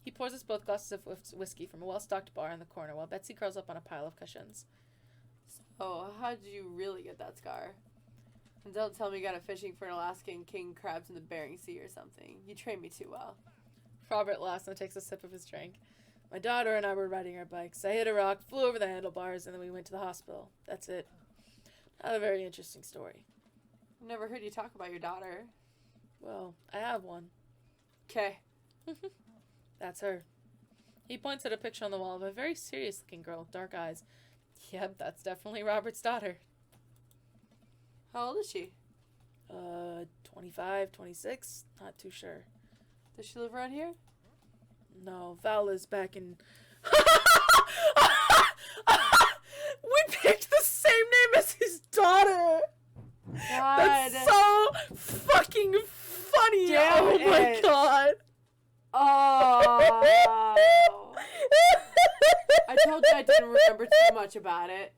He pours us both glasses of whiskey from a well-stocked bar in the corner while Betsy curls up on a pile of cushions. So, how did you really get that scar? And don't tell me you got it fishing for an Alaskan king crabs in the Bering Sea or something. You trained me too well. Robert laughs and takes a sip of his drink. My daughter and I were riding our bikes. I hit a rock, flew over the handlebars, and then we went to the hospital. That's it. Not a very interesting story. I've never heard you talk about your daughter. Well, I have one. 'Kay. That's her. He points at a picture on the wall of a very serious-looking girl with dark eyes. Yep, that's definitely Robert's daughter. How old is she? 25, 26, not too sure. Does she live around here? No, Val is back in... We picked the same name as his daughter! God. That's so fucking funny! Damn oh my it. god! Oh. I told you I didn't remember too much about it.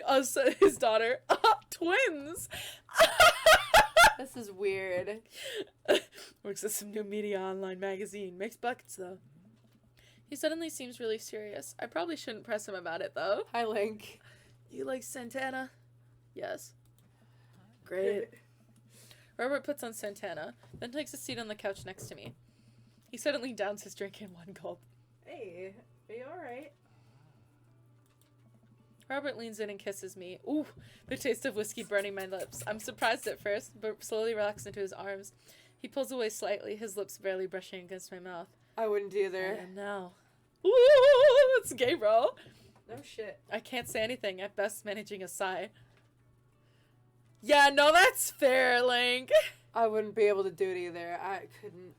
Us, his daughter, twins. This is weird. Works at some new media online magazine. Makes buckets though. He suddenly seems really serious. I probably shouldn't press him about it though. Hi, Link. You like Santana? Yes. Great. Robert puts on Santana, then takes a seat on the couch next to me. He suddenly downs his drink in one gulp. Hey, are you alright? Robert leans in and kisses me. Ooh, the taste of whiskey burning my lips. I'm surprised at first, but slowly relax into his arms. He pulls away slightly, his lips barely brushing against my mouth. I wouldn't either. And now. Ooh, it's gay, bro. No shit. I can't say anything, at best managing a sigh. Yeah, no, that's fair, Link. I wouldn't be able to do it either. I couldn't.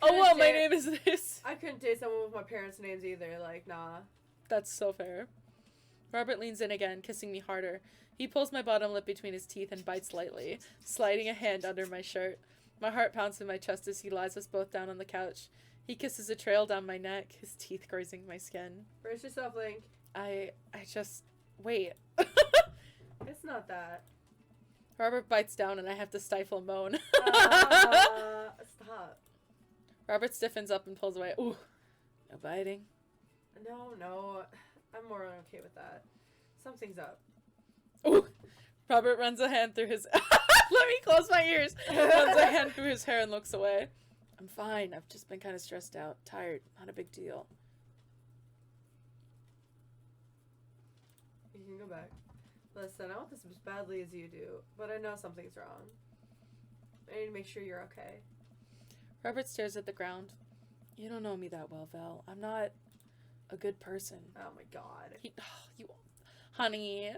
Oh, well, my name is this. I couldn't date someone with my parents' names either. Like, nah. That's so fair. Robert leans in again, kissing me harder. He pulls my bottom lip between his teeth and bites lightly, sliding a hand under my shirt. My heart pounds in my chest as he lies us both down on the couch. He kisses a trail down my neck, his teeth grazing my skin. Brace yourself, Link. I just... Wait. It's not that. Robert bites down and I have to stifle a moan. Stop. Robert stiffens up and pulls away. Ooh. No biting. No. I'm more than okay with that. Something's up. Ooh. Robert runs a hand through his... Let me close my ears. Runs a hand through his hair and looks away. I'm fine. I've just been kind of stressed out. Tired. Not a big deal. You can go back. Listen, I want this as badly as you do, but I know something's wrong. I need to make sure you're okay. Robert stares at the ground. You don't know me that well, Val. I'm not a good person. Oh my god. Honey.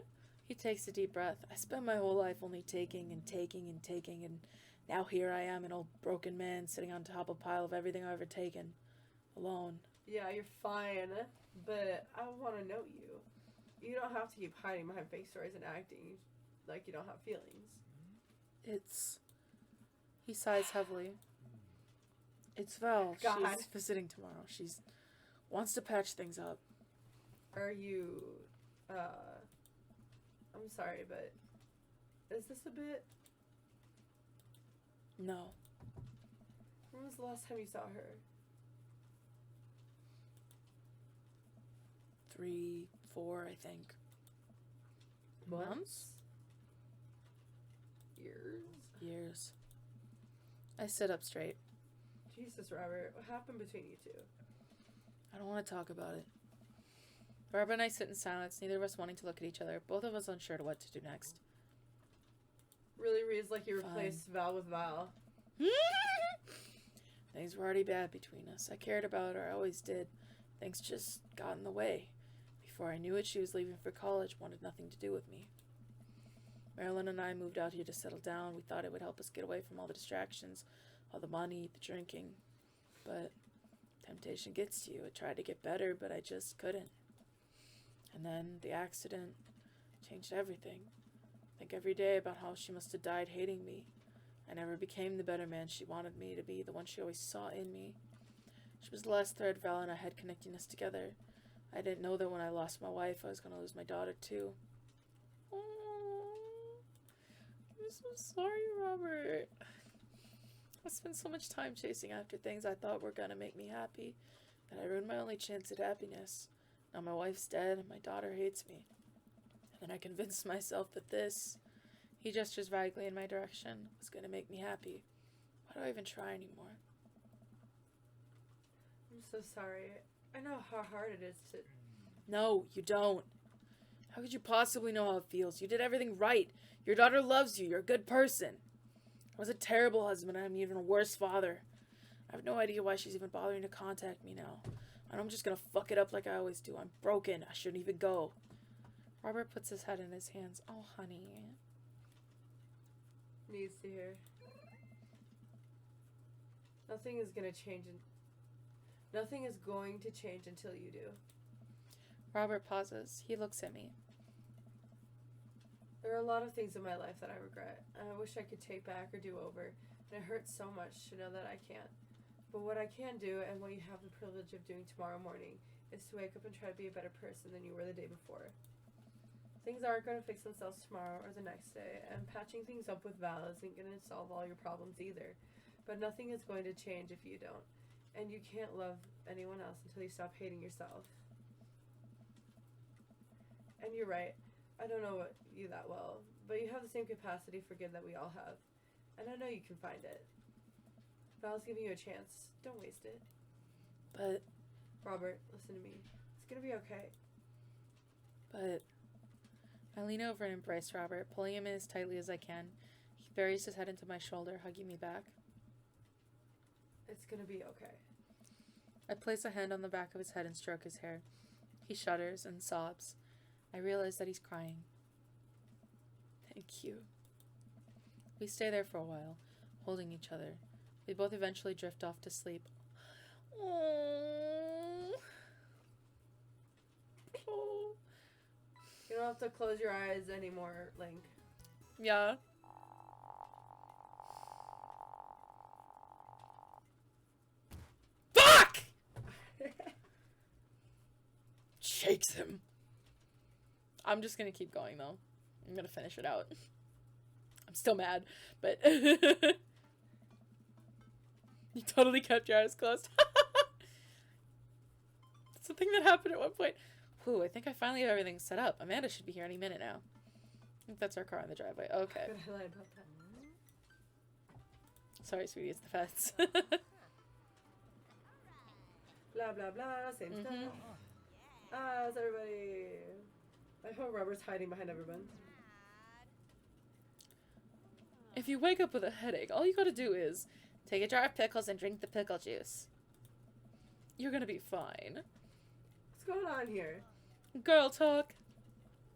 He takes a deep breath. I spent my whole life only taking, and now here I am, an old broken man sitting on top of a pile of everything I've ever taken. Alone. Yeah, you're fine, but I want to know you. You don't have to keep hiding behind fake stories and acting like you don't have feelings. He sighs heavily. It's Val. God. She's visiting tomorrow. She's wants to patch things up. Are you, I'm sorry, but is this a bit? No. When was the last time you saw her? 3, 4, I think. Months? Years. I sit up straight. Jesus, Robert, what happened between you two? I don't want to talk about it. Barbara and I sit in silence, neither of us wanting to look at each other, both of us unsure to what to do next. Really reads like you replaced Val with Val. Things were already bad between us. I cared about her, I always did. Things just got in the way. Before I knew it, she was leaving for college, wanted nothing to do with me. Marilyn and I moved out here to settle down. We thought it would help us get away from all the distractions, all the money, the drinking. But temptation gets to you. I tried to get better, but I just couldn't. And then the accident changed everything. I think every day about how she must have died hating me. I never became the better man she wanted me to be, the one she always saw in me. She was the last thread Val and I had connecting us together. I didn't know that when I lost my wife, I was going to lose my daughter, too. Oh, I'm so sorry, Robert. I spent so much time chasing after things I thought were going to make me happy that I ruined my only chance at happiness. Now my wife's dead and my daughter hates me. And then I convinced myself that this, he gestures vaguely in my direction, was going to make me happy. Why do I even try anymore? I'm so sorry. I know how hard it is to... No, you don't. How could you possibly know how it feels? You did everything right. Your daughter loves you. You're a good person. I was a terrible husband. I'm even a worse father. I have no idea why she's even bothering to contact me now. And I'm just gonna fuck it up like I always do. I'm broken. I shouldn't even go. Robert puts his head in his hands. Oh, honey. Needs to hear. Nothing is gonna change. Nothing is going to change until you do. Robert pauses. He looks at me. There are a lot of things in my life that I regret, and I wish I could take back or do over, and it hurts so much to know that I can't. But what I can do, and what you have the privilege of doing tomorrow morning, is to wake up and try to be a better person than you were the day before. Things aren't going to fix themselves tomorrow or the next day, and patching things up with Val isn't going to solve all your problems either. But nothing is going to change if you don't. And you can't love anyone else until you stop hating yourself. And you're right. I don't know you that well, but you have the same capacity for good that we all have. And I know you can find it. Val's giving you a chance. Don't waste it. But... Robert, listen to me. It's gonna be okay. But... I lean over and embrace Robert, pulling him in as tightly as I can. He buries his head into my shoulder, hugging me back. It's gonna be okay. I place a hand on the back of his head and stroke his hair. He shudders and sobs. I realize that he's crying. Thank you. We stay there for a while, holding each other. We both eventually drift off to sleep. Oh. Oh. You don't have to close your eyes anymore, Link. Yeah. Fuck! Shakes him. I'm just gonna keep going though. I'm gonna finish it out. I'm still mad, but you totally kept your eyes closed. It's the thing that happened at one point. Whew, I think I finally have everything set up. Amanda should be here any minute now. I think that's our car in the driveway. Okay. Good highlight about that. Sorry, sweetie, it's the feds. Blah blah blah, same stuff. How's everybody? I hope Robert's hiding behind everyone. If you wake up with a headache, all you gotta do is take a jar of pickles and drink the pickle juice. You're gonna be fine. What's going on here? Girl talk.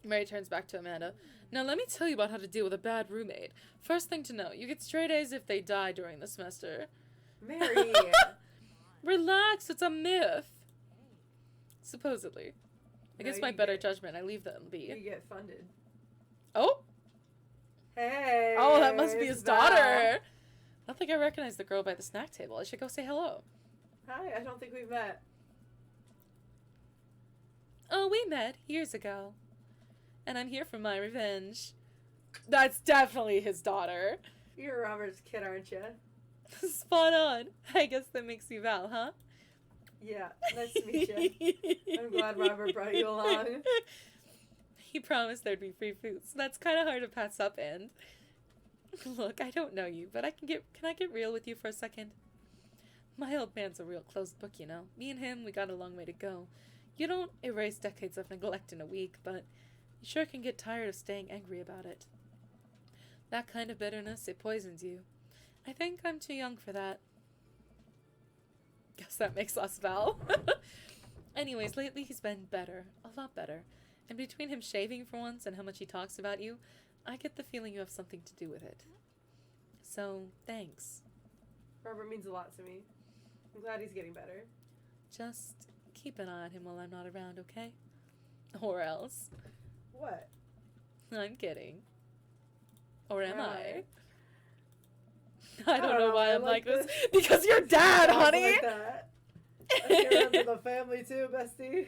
Mary turns back to Amanda. Now let me tell you about how to deal with a bad roommate. First thing to know, you get straight A's if they die during the semester. Mary! Relax, it's a myth. Supposedly. No, Against my you better get- judgment, I leave them You be. get funded. Oh? Hey! Oh, that must be it's his Val. daughter. I don't think I recognize the girl by the snack table. I should go say hello. Hi, I don't think we've met. Oh, we met years ago. And I'm here for my revenge. That's definitely his daughter. You're Robert's kid, aren't you? Spot on. I guess that makes you Val, huh? Yeah, nice to meet you. I'm glad Robert brought you along. He promised there'd be free food, so that's kind of hard to pass up, and... Look, I don't know you, but can I get real with you for a second? My old man's a real closed book, you know. Me and him, we got a long way to go. You don't erase decades of neglect in a week, but you sure can get tired of staying angry about it. That kind of bitterness, it poisons you. I think I'm too young for that. Guess that makes us Val. Anyways, lately he's been better. A lot better. And between him shaving for once and how much he talks about you, I get the feeling you have something to do with it. So, thanks. Robert means a lot to me. I'm glad he's getting better. Just keep an eye on him while I'm not around, okay? Or else. What? I'm kidding. Or am Right. I don't know why I I'm like like this. this. Because you're dad, Sounds honey! like that. Let's get into the family too, bestie.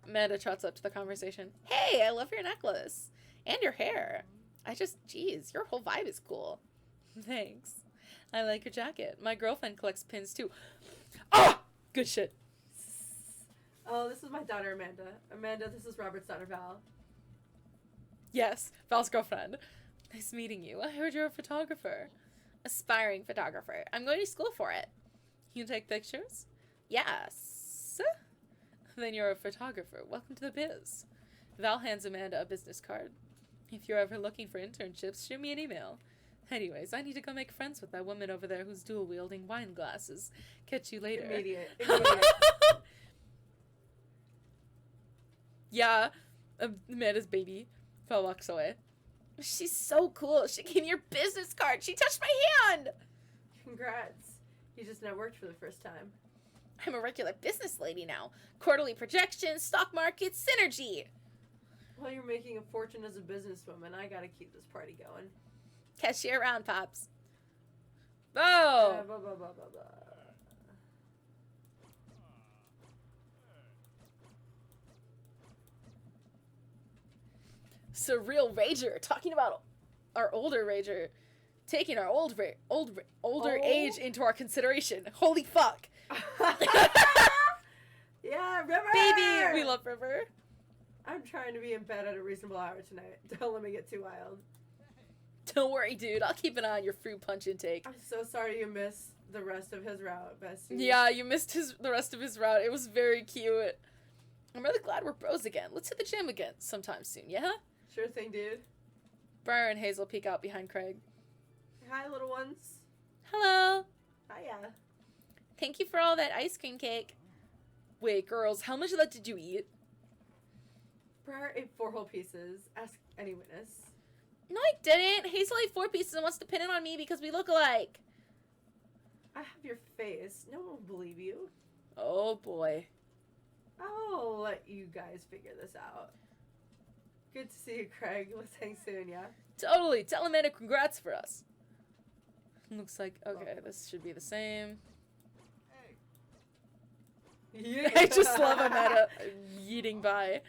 Amanda trots up to the conversation. Hey, I love your necklace. And your hair. Geez, your whole vibe is cool. Thanks. I like your jacket. My girlfriend collects pins too. Ah! Good shit. Oh, this is my daughter, Amanda. Amanda, this is Robert's daughter, Val. Yes, Val's girlfriend. Nice meeting you. I heard you're a photographer. Aspiring photographer. I'm going to school for it. You take pictures? Yes. Then you're a photographer. Welcome to the biz. Val hands Amanda a business card. If you're ever looking for internships, shoot me an email. Anyways, I need to go make friends with that woman over there who's dual-wielding wine glasses. Catch you later. Immediate. Yeah, Amanda's baby. Val walks away. She's so cool. She gave me your business card. She touched my hand. Congrats. You just networked for the first time. I'm a regular business lady now. Quarterly projections, stock market, synergy. Well, you're making a fortune as a businesswoman. I gotta keep this party going. Catch you around, Pops. Oh! Blah, blah, blah, blah, blah. Surreal Rager. Talking about our older Rager. Taking our older age into our consideration. Holy fuck. Yeah, River! Baby! We love River. I'm trying to be in bed at a reasonable hour tonight. Don't let me get too wild. Don't worry, dude. I'll keep an eye on your fruit punch intake. I'm so sorry you missed the rest of his route, bestie. Yeah, you missed the rest of his route. It was very cute. I'm really glad we're bros again. Let's hit the gym again sometime soon, yeah? Sure thing, dude. Briar and Hazel peek out behind Craig. Hi, little ones. Hello. Hiya. Thank you for all that ice cream cake. Wait, girls, how much of that did you eat? Briar ate 4 whole pieces. Ask any witness. No, I didn't. Hazel ate 4 pieces and wants to pin it on me because we look alike. I have your face. No one will believe you. Oh, boy. I'll let you guys figure this out. Good to see you, Craig. Let's hang soon, yeah? Totally. Tell Amanda congrats for us. Looks like, okay, this should be the same. Yeah. I just love Amanda yeeting by.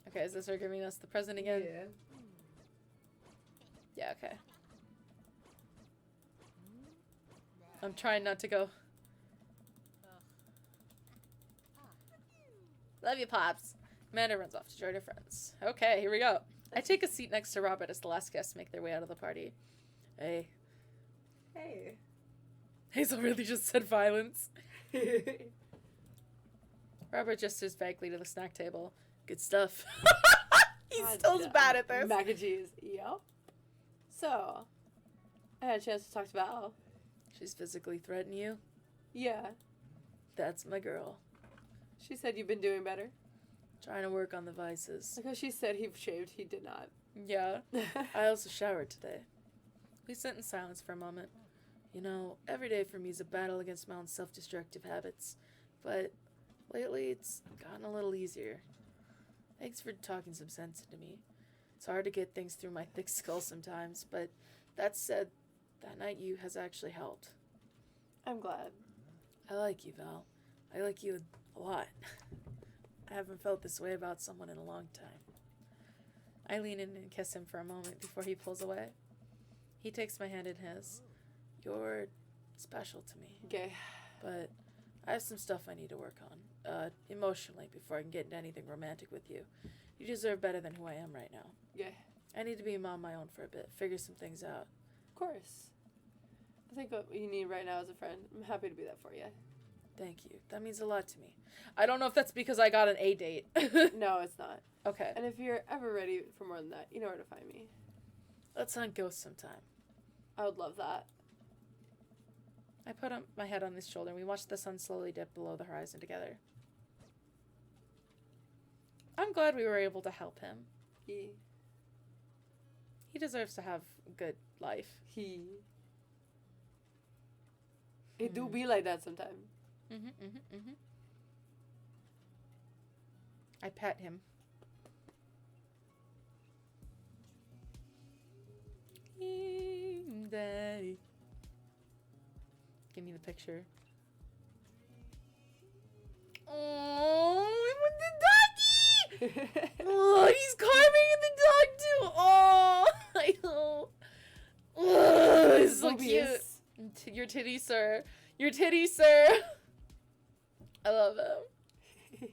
Okay, is this her giving us the present again? Yeah. Yeah, okay. I'm trying not to go. Love you, Pops. Amanda runs off to join her friends. Okay, here we go. I take a seat next to Robert as the last guests make their way out of the party. Hey. Hey. Hazel really just said violence. Robert gestures vaguely to the snack table. Good stuff. He's still bad at this. Mac and cheese. Yep. So, I had a chance to talk to Val. She's physically threatening you? Yeah. That's my girl. She said you've been doing better. Trying to work on the vices. Because she said he shaved, he did not. Yeah. I also showered today. We sat in silence for a moment. You know, every day for me is a battle against my own self-destructive habits. But lately it's gotten a little easier. Thanks for talking some sense into me. It's hard to get things through my thick skull sometimes, but that said, that night you has actually helped. I'm glad. I like you, Val. I like you a lot. I haven't felt this way about someone in a long time. I lean in and kiss him for a moment before he pulls away. He takes my hand in his. You're special to me. Okay. But I have some stuff I need to work on, emotionally, before I can get into anything romantic with you. You deserve better than who I am right now. Yeah. I need to be on my own for a bit, figure some things out. Of course. I think what you need right now is a friend. I'm happy to be that for you. Thank you. That means a lot to me. I don't know if that's because I got an A date. No, it's not. Okay. And if you're ever ready for more than that, you know where to find me. Let's hunt ghosts sometime. I would love that. I put my head on his shoulder and we watched the sun slowly dip below the horizon together. I'm glad we were able to help him. He deserves to have a good life. It do be like that sometimes. I pet him. Daddy. Give me the picture. Oh, I want the doggy! Oh, he's carving the dog too. Oh, I know. Oh, it's so cute. Your titty, sir. Your titty, sir. I love him.